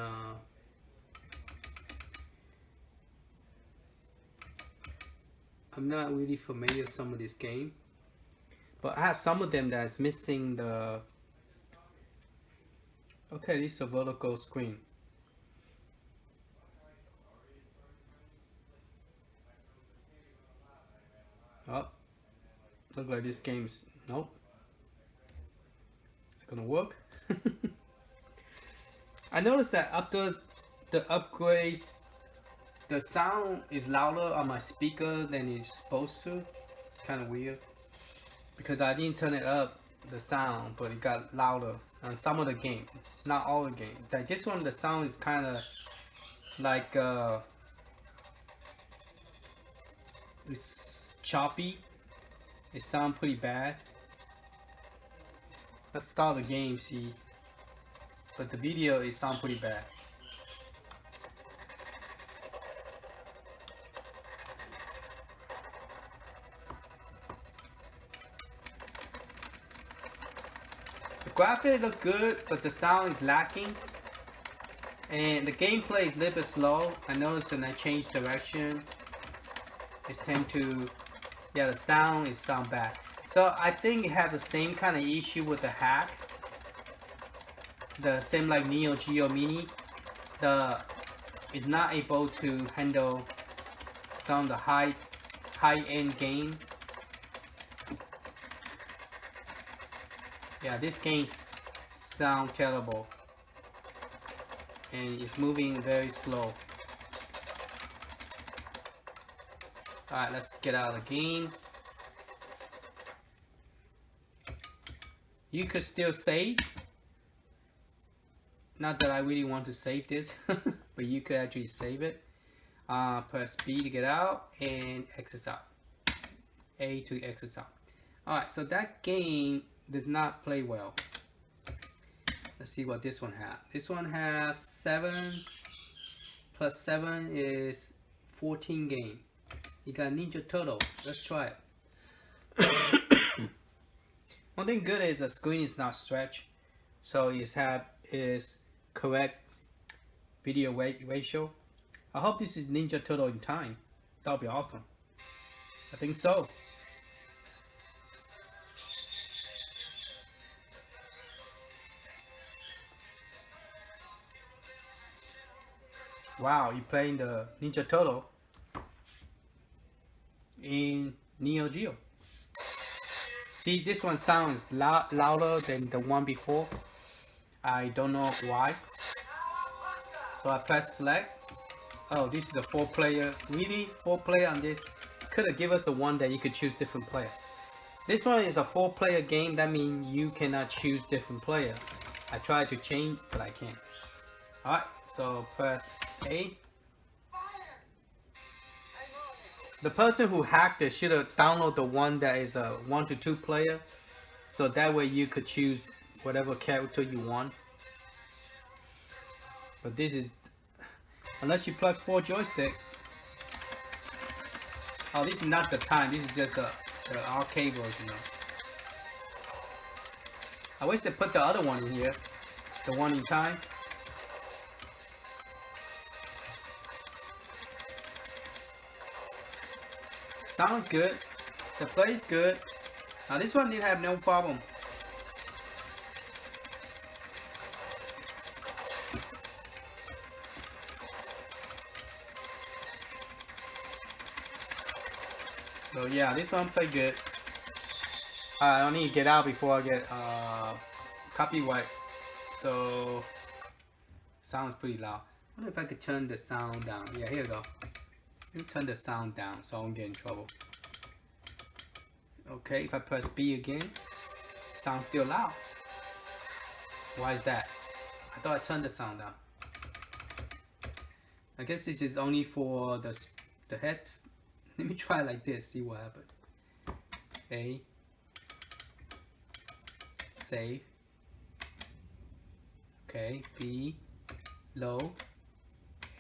I'm not really familiar with some of this game, but I have some of them that's missing the. Okay, this is a vertical screen. Oh, look like this game's nope. Is it gonna work? I noticed that after the upgrade, the sound is louder on my speaker than it's supposed to. Kind of weird, because I didn't turn it up, the sound, but it got louder on some of the games, not all the games. Like this one, the sound is kind of like it's choppy. It sounds pretty bad. Let's start the game, see. But the video, it sounds pretty bad. The graphics look good, but the sound is lacking. And the gameplay is a little bit slow. I noticed when I change direction, it's tend to, yeah, the sound is sound bad. So I think it has the same kind of issue with the hack. The same like NEOGEO Mini. Is not able to handle some of the high-end game. Yeah, this game sounds terrible, and it's moving very slow. Alright, let's get out of the game. You could still save. Not that I really want to save this, but you could actually save it. Press B to get out and exit out. A to exit out. Alright, so that game does not play well. Let's see what this one has. This one has 7 plus 7 is 14 game. You got Ninja Turtle. Let's try it. One thing good is the screen is not stretched, so it is correct video ratio. I hope this is Ninja Turtle in time. That would be awesome. I think so. Wow, you're playing the Ninja Turtle in NEOGEO. See, this one sounds louder than the one before. I don't know why. So I press select. Oh, this is a 4-player. Really? 4-player on this? Could have given us the one that you could choose different player. This one is a 4-player game. That means you cannot choose different player. I tried to change, but I can't. Alright, so press A. The person who hacked it should have downloaded the one that is a 1 to 2 player, so that way you could choose whatever character you want. But this is, unless you plug 4 joystick. Oh, this is not the time. This is just the arcade version. I wish they put the other one in here, the one in time. Sounds good. The play is good. Now this one you have no problem. So yeah, this one play good. I don't need to get out before I get copyright. So sounds pretty loud. I wonder if I could turn the sound down. Yeah, here we go. Let me turn the sound down so I won't get in trouble. Okay, if I press B again, sound still loud. Why is that? I thought I turned the sound down. I guess this is only for the head. Let me try like this, see what happens. A. Save. Okay, B. Low.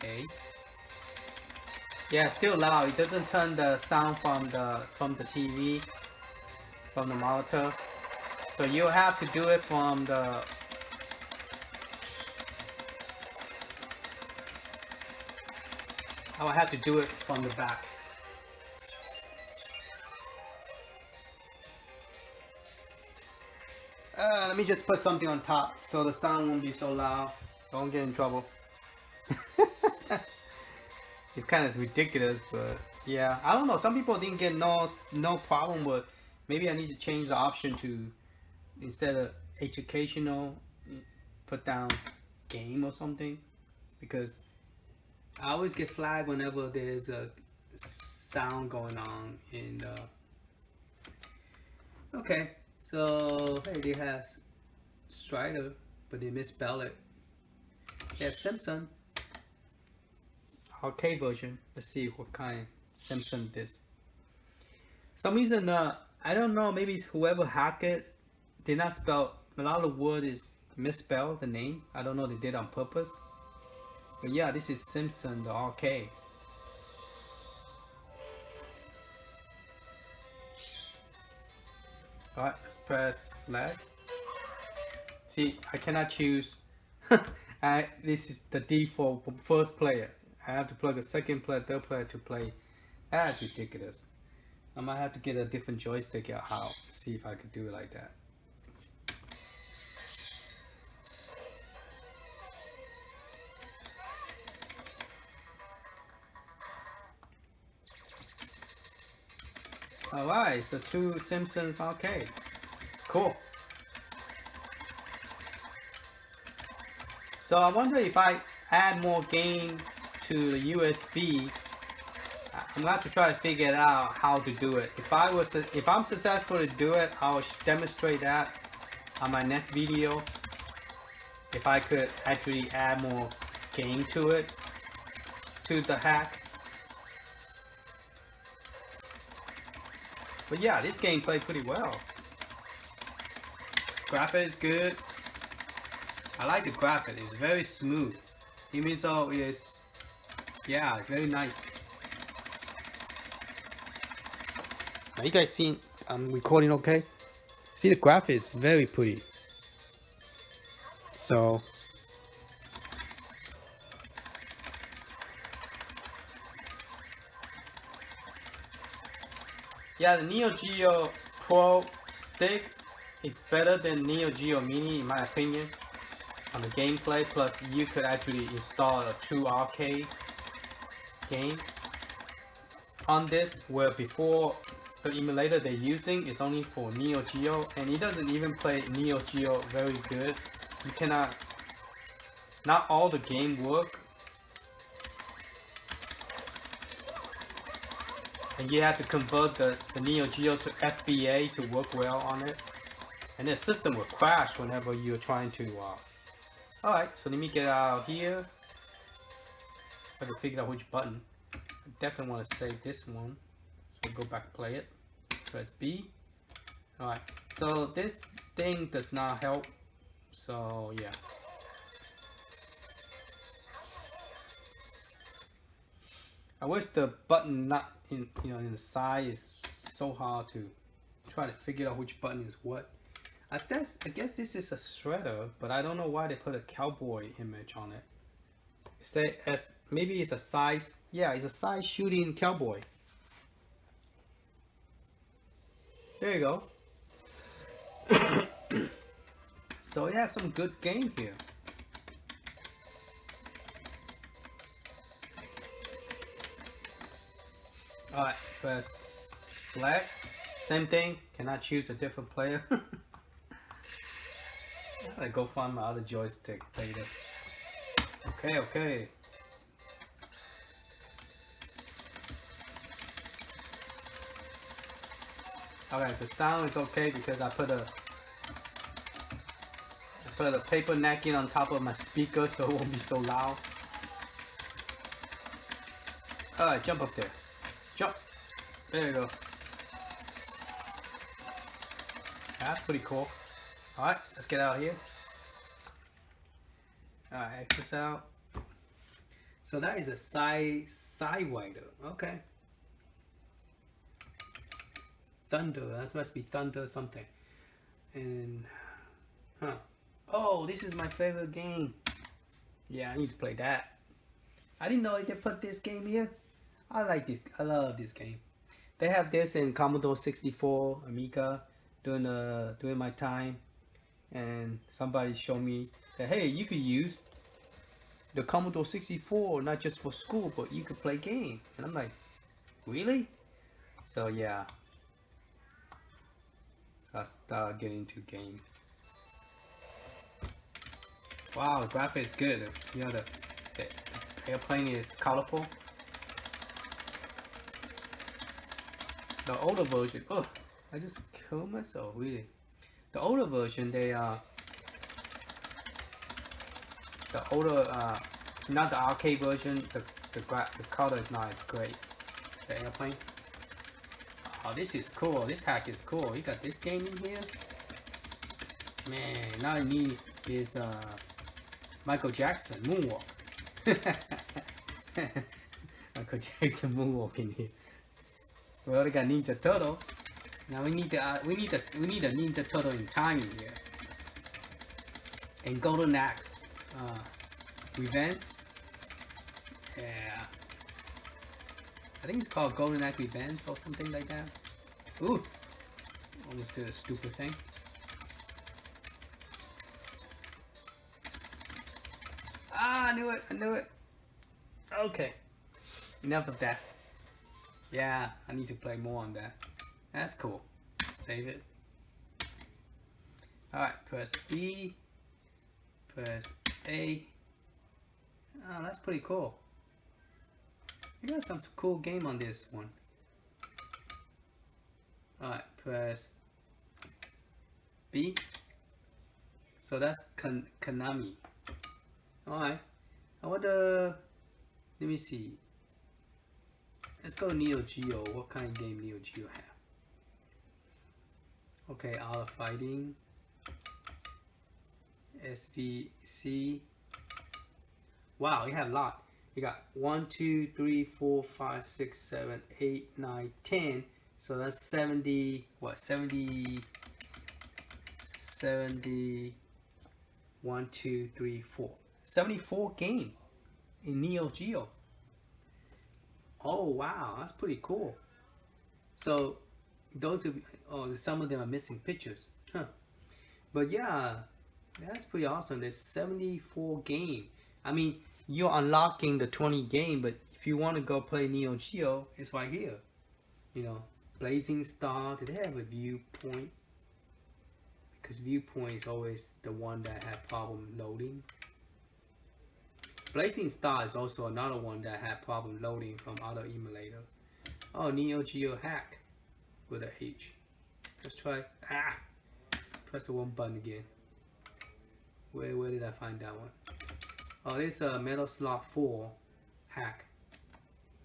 A. Yeah, still loud. It doesn't turn the sound from the TV, from the monitor. So you have to do it from the I will have to do it from the back. Let me just put something on top so the sound won't be so loud. Don't get in trouble. It's kind of ridiculous, but yeah, I don't know. Some people didn't get no problem with. Maybe I need to change the option to, instead of educational, put down game or something, because I always get flagged whenever there's a sound going on in the. Okay, so hey, they have Strider, but they misspell it. They have Simpson arcade version. Let's see what kind Simpson this. Some reason I don't know. Maybe it's whoever hacked it did not spell a lot of word is misspelled the name. I don't know. They did on purpose. But yeah, this is Simpson the arcade. Alright, let's press select. See, I cannot choose. This is the default first player. I have to plug a second player, third player to play. That's ridiculous. I might have to get a different joystick out. See if I could do it like that. Alright, so 2 Simpsons arcade. Cool. So I wonder if I add more game to the USB, I'm going to have to try to figure out how to do it. If I'm successful to do it, I'll demonstrate that on my next video. If I could actually add more game to it, to the hack. But yeah, this game played pretty well. Graphics good. I like the graphic. It's very smooth. Even though it's, yeah, it's very nice. Now you guys seen I'm recording okay? See, the graphic is very pretty. So yeah, the NEOGEO Pro stick is better than NEOGEO Mini in my opinion on the gameplay. Plus you could actually install a true arcade game on this, where before the emulator they're using is only for NEOGEO, and it doesn't even play NEOGEO very good. You cannot, not all the game work, and you have to convert the NEOGEO to FBA to work well on it, and the system will crash whenever you're trying to alright, so let me get out here. I have to figure out which button. I definitely want to save this one, so go back and play it. Press B. Alright, so this thing does not help, so yeah. I wish the button not in, in the side is so hard to try to figure out which button is what. I guess this is a shredder, but I don't know why they put a cowboy image on it. Say as maybe it's a size. Yeah, it's a size shooting cowboy. There you go. So we have some good game here. Alright, press select. Same thing. Cannot choose a different player. I gotta go find my other joystick later. Okay. Alright, the sound is okay because I put a paper napkin on top of my speaker so it won't be so loud. Alright, jump up there. Jump. There you go. That's pretty cool. Alright, let's get out here. Alright, X this out. So that is a side wider. Okay. Thunder. That must be thunder or something. And oh, this is my favorite game. Yeah, I need to play that. I didn't know they put this game here. I like this. I love this game. They have this in Commodore 64, Amiga, during my time, and somebody showed me that hey, you could use the Commodore 64 not just for school, but you could play games. And I'm like, really? So yeah. So I started getting into games. Wow, the graphics is good. You know, the airplane is colorful. The older version, oh, I just killed myself, really. The older version, they the older, not the arcade version, the color is not as great. The airplane. Oh, this is cool. This hack is cool. You got this game in here. Man, now I need is Michael Jackson moonwalk. Michael Jackson moonwalk in here. We already got Ninja Turtle. Now we need a Ninja Turtle in time in here. And Golden Axe. Revenge. Yeah. I think it's called Golden Axe Revenge or something like that. Ooh. Almost did a stupid thing. Ah, I knew it. I knew it. Okay. Enough of that. Yeah, I need to play more on that. That's cool. Save it. Alright, press B. Press A. Oh, that's pretty cool. You got some cool game on this one. Alright, press B. So that's Konami. Alright. I wonder. Let me see. Let's go to NEOGEO. What kind of game NEOGEO have? Okay, Art of Fighting. SVC. Wow, you have a lot. You got 1, 2, 3, 4, 5, 6, 7, 8, 9, 10. So that's 70. What? 70. 1, 2, 3, 4. 74 game in NEOGEO. Oh wow, that's pretty cool. So those of some of them are missing pictures, huh? But yeah, that's pretty awesome. There's 74 game. I mean, you're unlocking the 20 game, but if you want to go play NEOGEO, it's right here. You know, Blazing Star. Did they have a viewpoint? Because viewpoint is always the one that had problem loading. Blazing Star is also another one that had problem loading from other emulator. Oh, NEOGEO Hack with a H. Let's try. Press the one button again. Where did I find that one? Oh, this is a Metal Slug 4 Hack.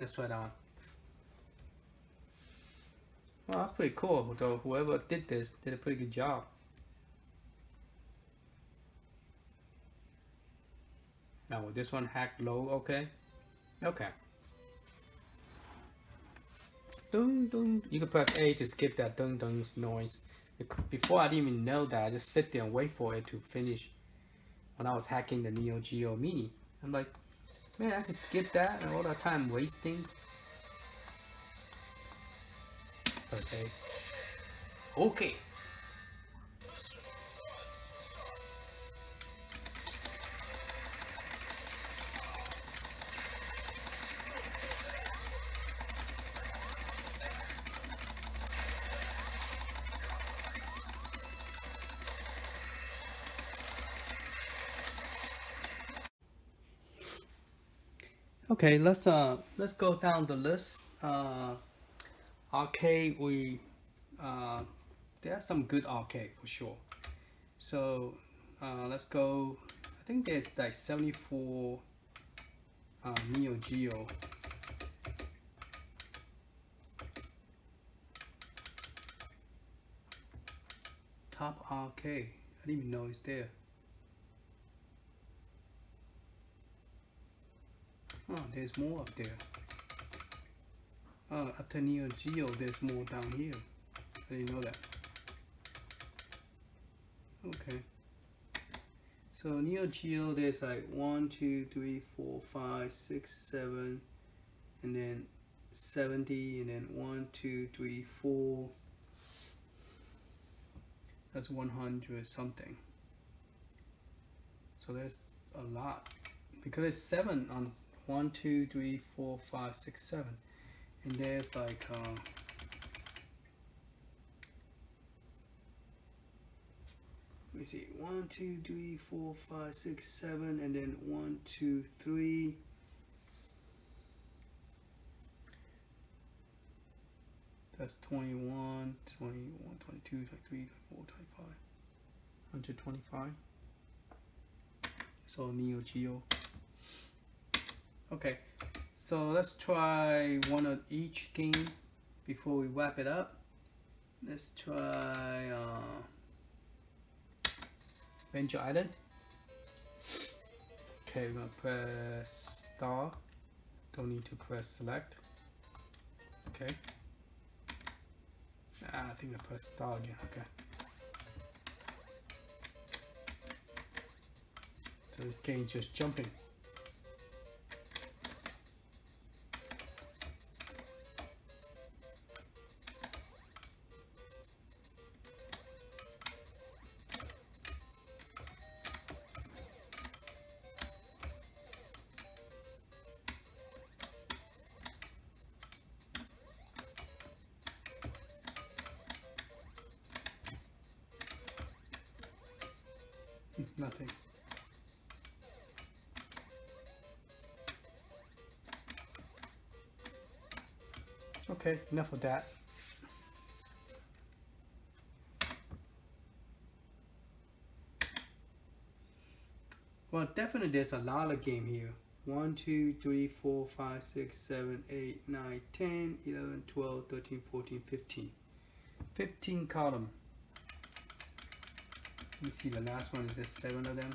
Let's try that one. Well, that's pretty cool. Though whoever did this did a pretty good job. Now with this one hack low, okay. Okay. Dun dun. You can press A to skip that dun dun noise. Before I didn't even know that, I just sit there and wait for it to finish. When I was hacking the NEOGEO Mini, I'm like, man, I can skip that and all that time wasting. Okay. Okay. Okay, let's go down the list. Arcade, we there's some good arcade for sure. So let's go. I think there's like 74 NEOGEO. Top arcade. I didn't even know it's there. Oh, there's more up there. After NEOGEO, there's more down here. I didn't know that. Okay. So NEOGEO, there's like 1, 2, 3, 4, 5, 6, 7, and then 70, and then 1, 2, 3, 4. That's 100 something. So there's a lot because there's 7 on 1, 2, 3, 4, 5, 6, 7, and there's like let me see, 1, 2, 3, 4, 5, 6, 7, and then 1, 2, 3. That's 21, 21, 22, 23, 24, 25, 125. So NEOGEO. Okay, so let's try one of each game before we wrap it up. Let's try Venture Island. Okay, we're gonna press star. Don't need to press select. Okay. I think I pressed star again. Okay. So this game's just jumping. Nothing. Okay, enough of that. Well, definitely there's a lot of game here. 1, 2, 3, 4, 5, 6, 7, 8, 9, 10, 11, 12, 13, 14, 15. 15 column. You see the last one is just 7 of them.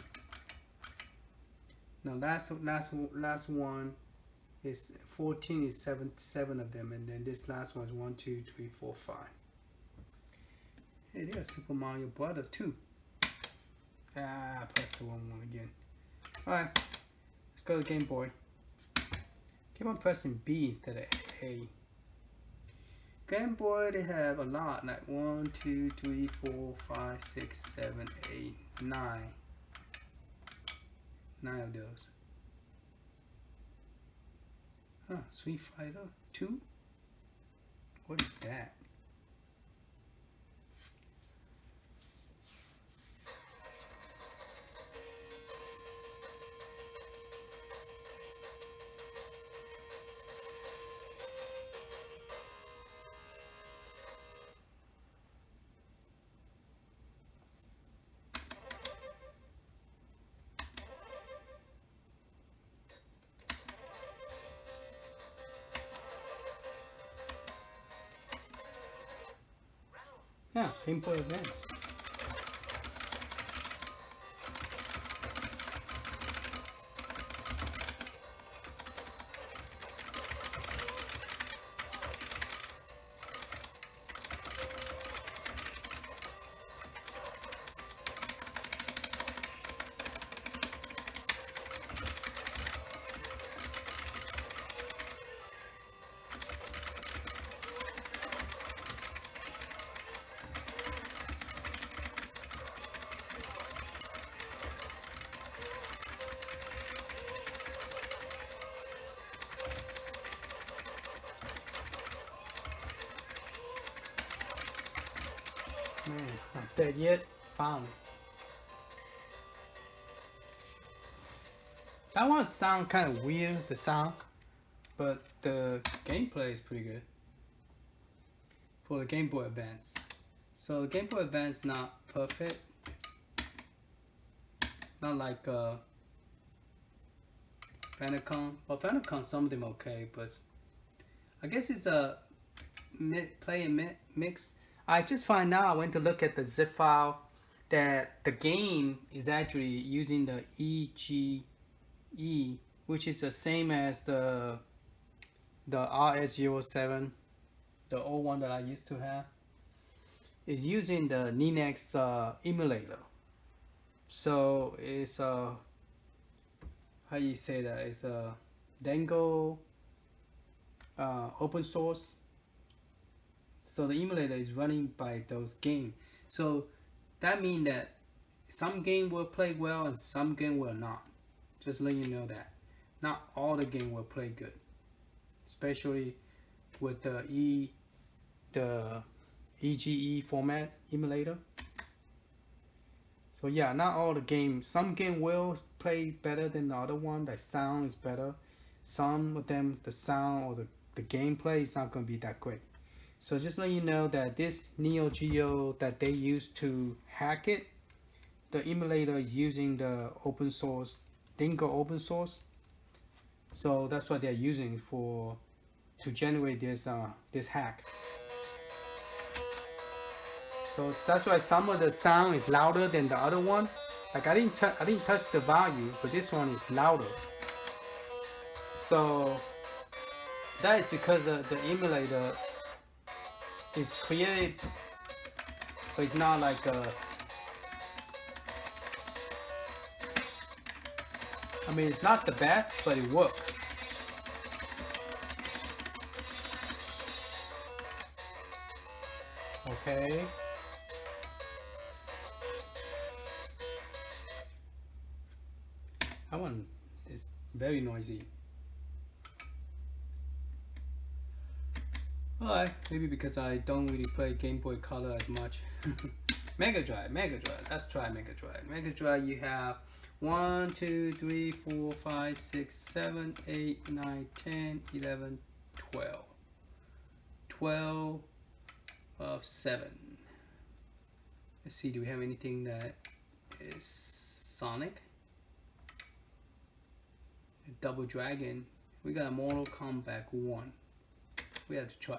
Now last one is 14 is 7 of them, and then this last one is 1, 2, 3, 4, 5. Hey, there's Super Mario Brother too. I pressed the wrong one again. Alright, let's go to Game Boy. Keep on pressing B instead of A. Game Boy, they have a lot, like 1, 2, 3, 4, 5, 6, 7, 8, 9. 9 of those. Huh, Street Fighter 2? What is that? Yeah, Game Boy Advance. Man, it's not dead yet. Found it. That one sound kind of weird, the sound, but the gameplay is pretty good. for the Game Boy Advance. So the Game Boy Advance not perfect, not like Famicom. Well, Famicom, some of them okay, but I guess it's a play and mix. I just find out, I went to look at the zip file, that the game is actually using the EGE, which is the same as the RS07, the old one that I used to have. Is using the Linux emulator. So it's how you say that? It's a Dango open source. So the emulator is running by those games. So that means that some game will play well and some game will not. Just let you know that not all the game will play good, especially with the EGE format emulator. So yeah, not all the games. Some game will play better than the other one. The sound is better. Some of them, the sound or the gameplay is not going to be that great. So just let you know that this NEOGEO that they use to hack it, the emulator is using the open source, Dingo open source. So that's what they're using to generate this hack. So that's why some of the sound is louder than the other one. Like I didn't touch the volume, but this one is louder. So that is because the emulator is created, so it's not like I mean, it's not the best, but it works. Okay. That one is very noisy. Alright, maybe because I don't really play Game Boy Color as much. Mega Drive. Let's try Mega Drive. Mega Drive, you have 1, 2, 3, 4, 5, 6, 7, 8, 9, 10, 11, 12. 12 of 7. Let's see, do we have anything that is Sonic? Double Dragon. We got a Mortal Kombat 1. We have to try.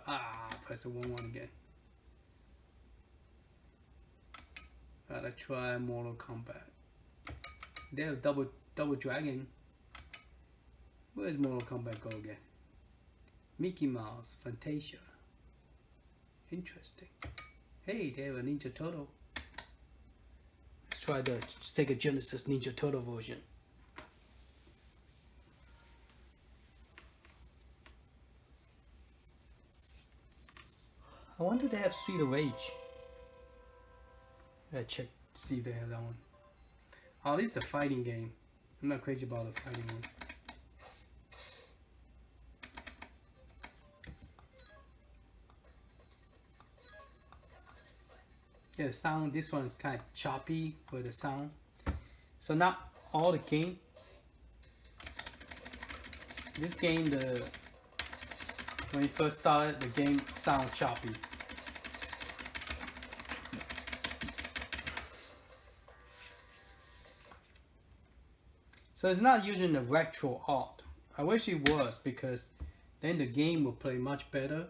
Press the 1 again. Gotta try Mortal Kombat. There's Double Dragon. Where's Mortal Kombat go again? Mickey Mouse, Fantasia. Interesting. Hey, they have a Ninja Turtle. Let's try the Sega Genesis Ninja Turtle version. I wonder if they have Street of Rage. I check to see if they have that one. Oh, this is a fighting game. I'm not crazy about the fighting one. Yeah, the sound, this one is kind of choppy with the sound. So not all the game. This game, when it first started, the game sound choppy. So it's not using the retro art. I wish it was, because then the game will play much better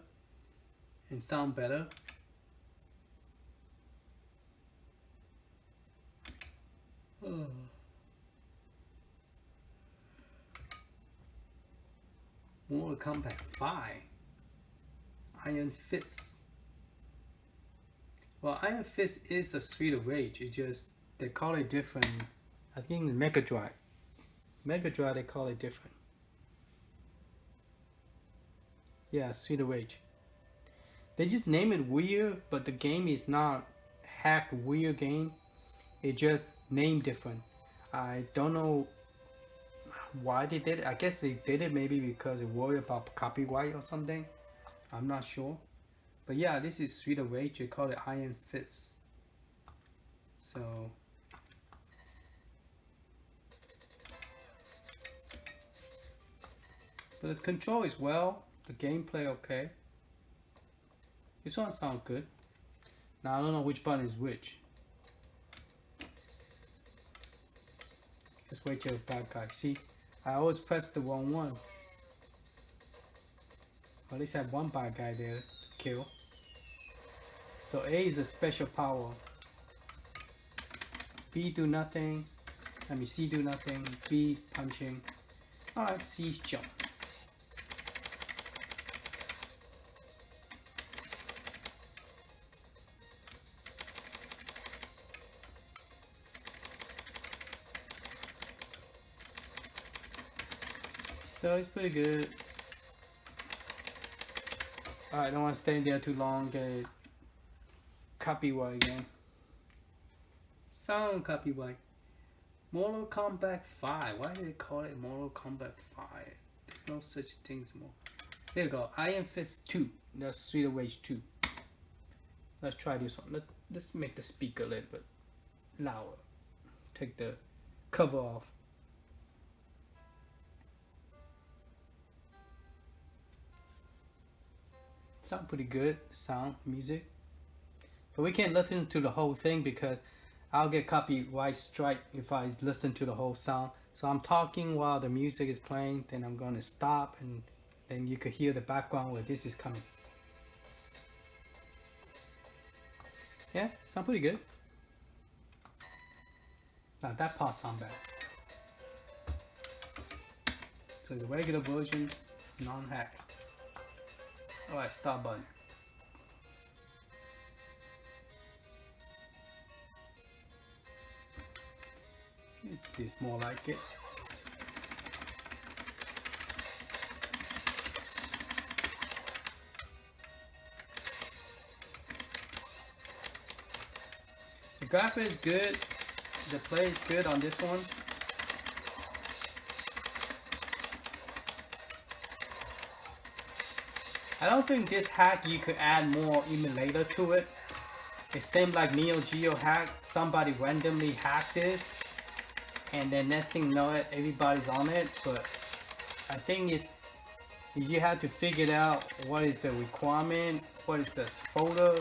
and sound better. Oh. Mortal Kombat 5. Iron Fist. Well, Iron Fist is a Street of Rage. It just, they call it different. I think Mega Drive. Mega Drive, they call it different. Yeah, Street of Rage. They just name it weird, but the game is not hack weird game. It just named different. I don't know why they did it. I guess they did it maybe because they worry about copyright or something. I'm not sure. But yeah, this is Street of Rage. They call it Iron Fist. So but the control is well, the gameplay okay. This one sounds good. Now I don't know which button is which. Let's wait till the bad guy. See, I always press the wrong one. Or at least I have one bad guy there to kill. So A is a special power. B do nothing. I mean C do nothing. B punching. Alright, C's jump. So it's pretty good. I don't want to stay there too long, get copyright again. Sound copyright. Mortal Kombat 5. Why do they call it Mortal Kombat 5? There's no such things more. There you go. Iron Fist 2. That's Street of Rage 2. Let's try this one. Let's make the speaker a little bit louder. Take the cover off. Sound pretty good, sound, music. But we can't listen to the whole thing because I'll get copyright strike if I listen to the whole sound. So I'm talking while the music is playing, then I'm going to stop and then you could hear the background where this is coming. Yeah, sound pretty good. Now that part sound bad. So the regular version, non-hack. Alright, start button. This is more like it. The graphic is good. The play is good on this one. I don't think this hack you could add more emulator to it. It seemed like NEOGEO Hack, somebody randomly hacked this and then next thing you know it, everybody's on it. But I think you have to figure out what is the requirement, what is this folder,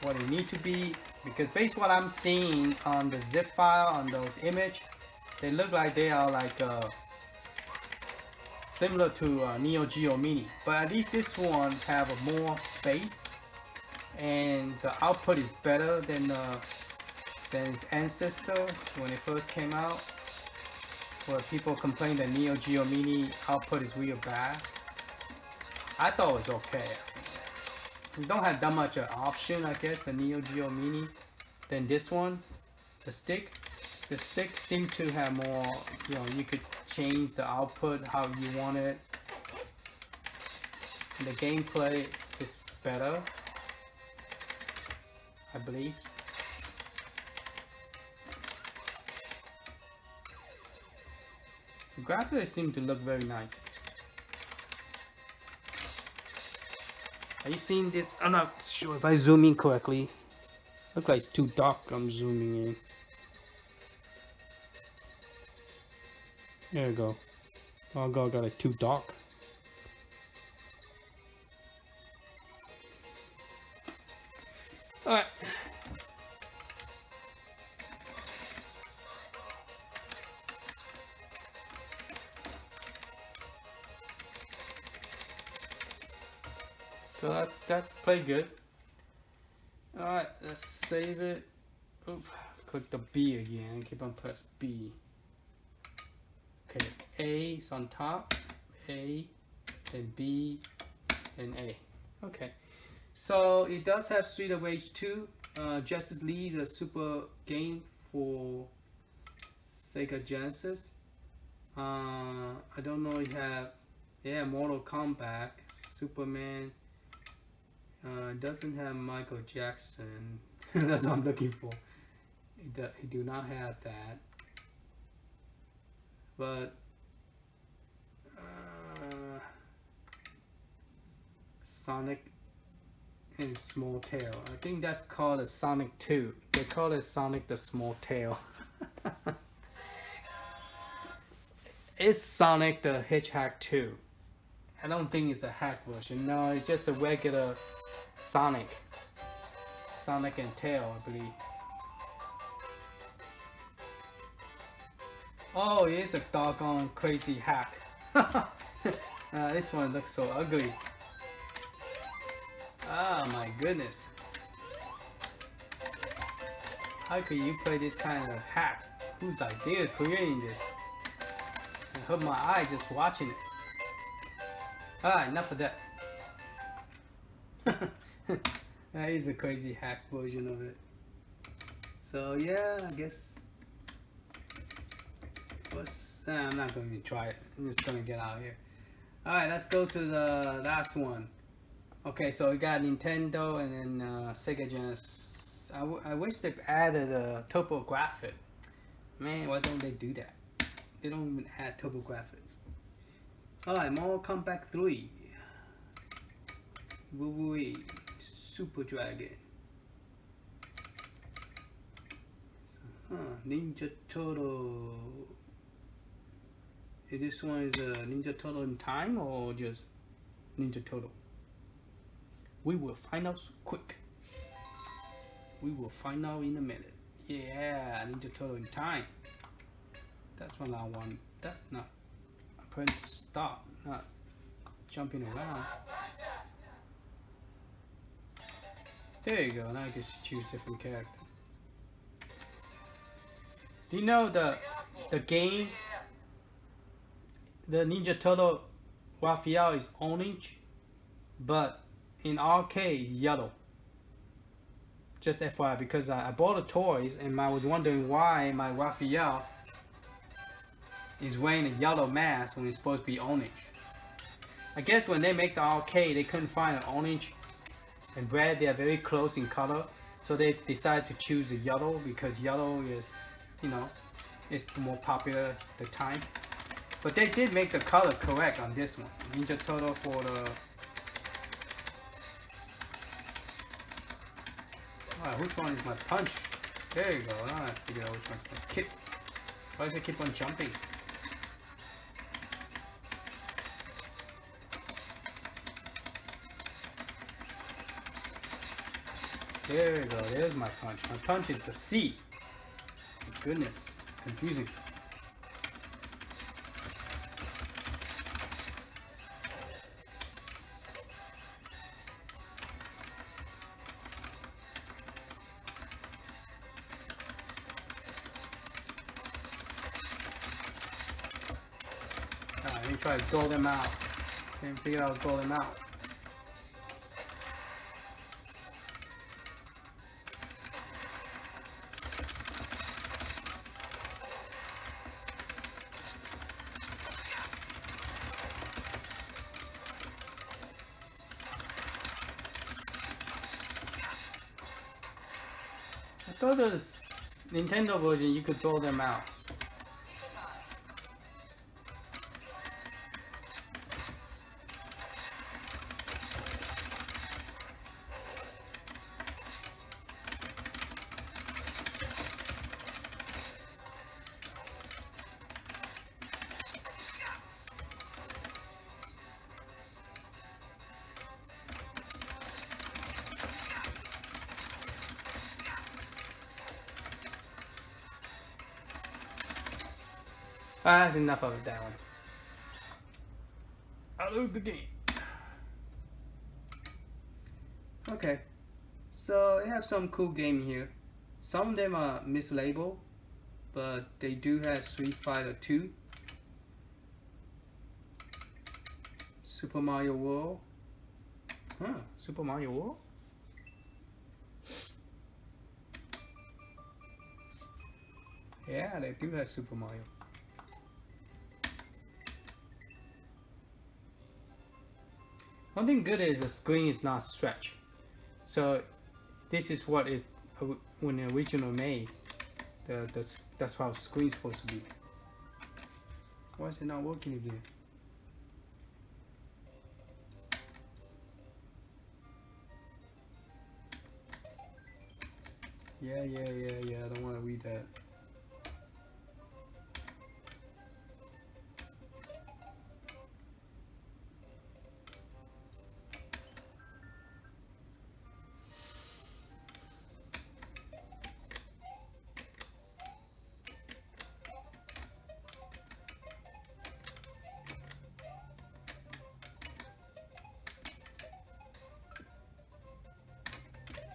what it need to be, because based on what I'm seeing on the zip file on those images, they look like they are like similar to NEOGEO Mini, but at least this one have a more space and the output is better than its ancestor when it first came out, where people complain that NEOGEO Mini output is real bad. I thought it was okay. We don't have that much option, I guess, the NEOGEO Mini than this one. The stick seemed to have more, you know, you could change the output how you want it. The gameplay is better, I believe. The graphics seem to look very nice. Are you seeing this? I'm not sure if I zoom in correctly. Looks like it's too dark. I'm zooming in. There you go. Oh god, got it too dark. Alright. So that's pretty good. Alright, let's save it. Oop, click the B again. Keep on press B. Okay, A is on top, A, then B, then A. Okay, so it does have Street of Rage 2, Justice League, a super game for Sega Genesis. I don't know if you have, yeah, Mortal Kombat, Superman. Doesn't have Michael Jackson. That's what I'm looking for. It do not have that. But Sonic and Small Tail. I think that's called a Sonic 2. They call it Sonic the Small Tail. It's Sonic the Hedgehog 2. I don't think it's a hack version. No, it's just a regular Sonic and Tail, I believe. Oh, it's a doggone crazy hack. This one looks so ugly. Oh my goodness. How could you play this kind of hack? Whose idea is creating this? It hurt my eye just watching it. Alright, enough of that. That is a crazy hack version of it. So yeah, I guess I'm not going to try it. I'm just going to get out of here. Alright, let's go to the last one. Okay, so we got Nintendo and then Sega Genesis. I wish they added a TurboGrafx. Man, why don't they do that? They don't even add TurboGrafx. Alright, Mortal Kombat 3. Wolverine. Super Dragon. Ninja Turtle. This one is a Ninja Turtle in time or just Ninja Turtle? We will find out quick. We will find out in a minute. Yeah, Ninja Turtle in time. That's what I want. That's not. I'm pressing stop, not jumping around. There you go. Now I can choose different character. Do you know the game? The Ninja Turtle Raphael is orange, but in arcade yellow. Just FYI, because I bought the toys and I was wondering why my Raphael is wearing a yellow mask when it's supposed to be orange. I guess when they make the arcade, they couldn't find an orange and red. They are very close in color, so they decided to choose the yellow because yellow is, you know, it's more popular at the time. But they did make the color correct on this one. Ninja Turtle for the... Alright, which one is my punch? There you go. Now I have to figure out which one is my kick. Why does it keep on jumping? There you go. There's my punch. My punch is the C. My goodness. It's confusing. Let me try to goal them out. Can't figure out how to goal them out. I thought the Nintendo version you could goal them out. That's enough of that one. Out of the game. Okay, so they have some cool game here. Some of them are mislabeled, but they do have Street Fighter 2, Super Mario World. Super Mario World? Yeah, they do have Super Mario. One thing good is the screen is not stretched. So this is what is when the original made. That's how the screen's supposed to be. Why is it not working again? Yeah, I don't want to read that.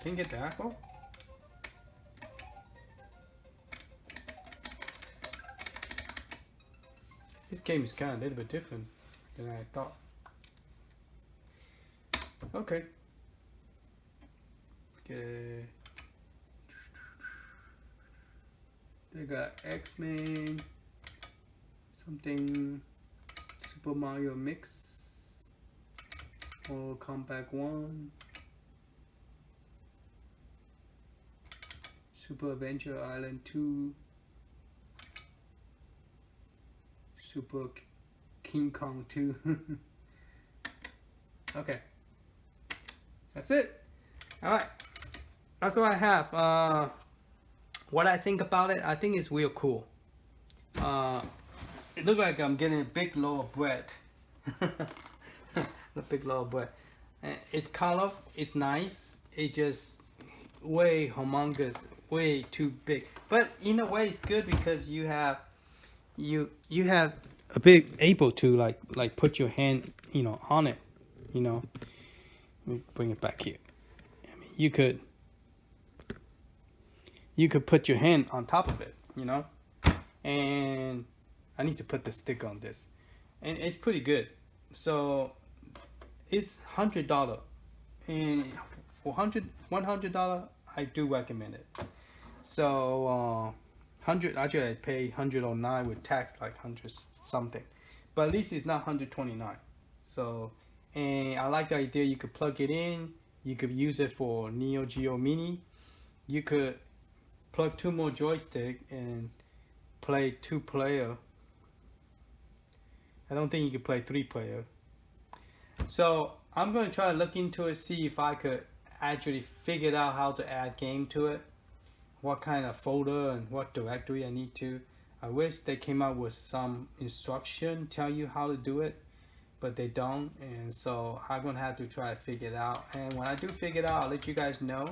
Can you get the apple? This game is kind of a little bit different than I thought. Okay. Okay. They got X-Men, something, Super Mario Mix, or Combat 1, Super Adventure Island 2, Super King Kong 2. Okay, that's it. All right, that's what I have. What I think about it, I think it's real cool. It looks like I'm getting a big loaf of bread. A big loaf of bread. And it's color, it's nice. It's just way humongous, way too big. But in a way, it's good because you have a big able to like put your hand, on it. Let me bring it back here. I mean, you could put your hand on top of it, and I need to put the stick on this, and it's pretty good. So it's $100, and for $100 I do recommend it. So 100, actually I pay 109 with tax, like 100 something, but at least it's not 129. So, and I like the idea you could plug it in, you could use it for NEOGEO Mini, you could plug 2 more joystick and play 2-player. I don't think you can play 3-player. So I'm going to try to look into it, see if I could actually figure out how to add game to it, what kind of folder and what directory I need to. I wish they came out with some instruction tell you how to do it, but they don't, and so I'm gonna have to try to figure it out. And when I do figure it out, I'll let you guys know,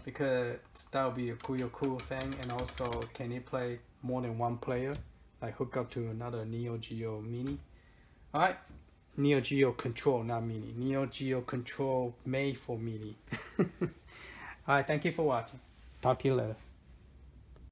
because that would be a real cool thing. And also, can it play more than 1 player, like hook up to another NEOGEO Mini? All right, NEOGEO Control, not Mini. NEOGEO Control made for Mini. All right, thank you for watching. Talk to you later.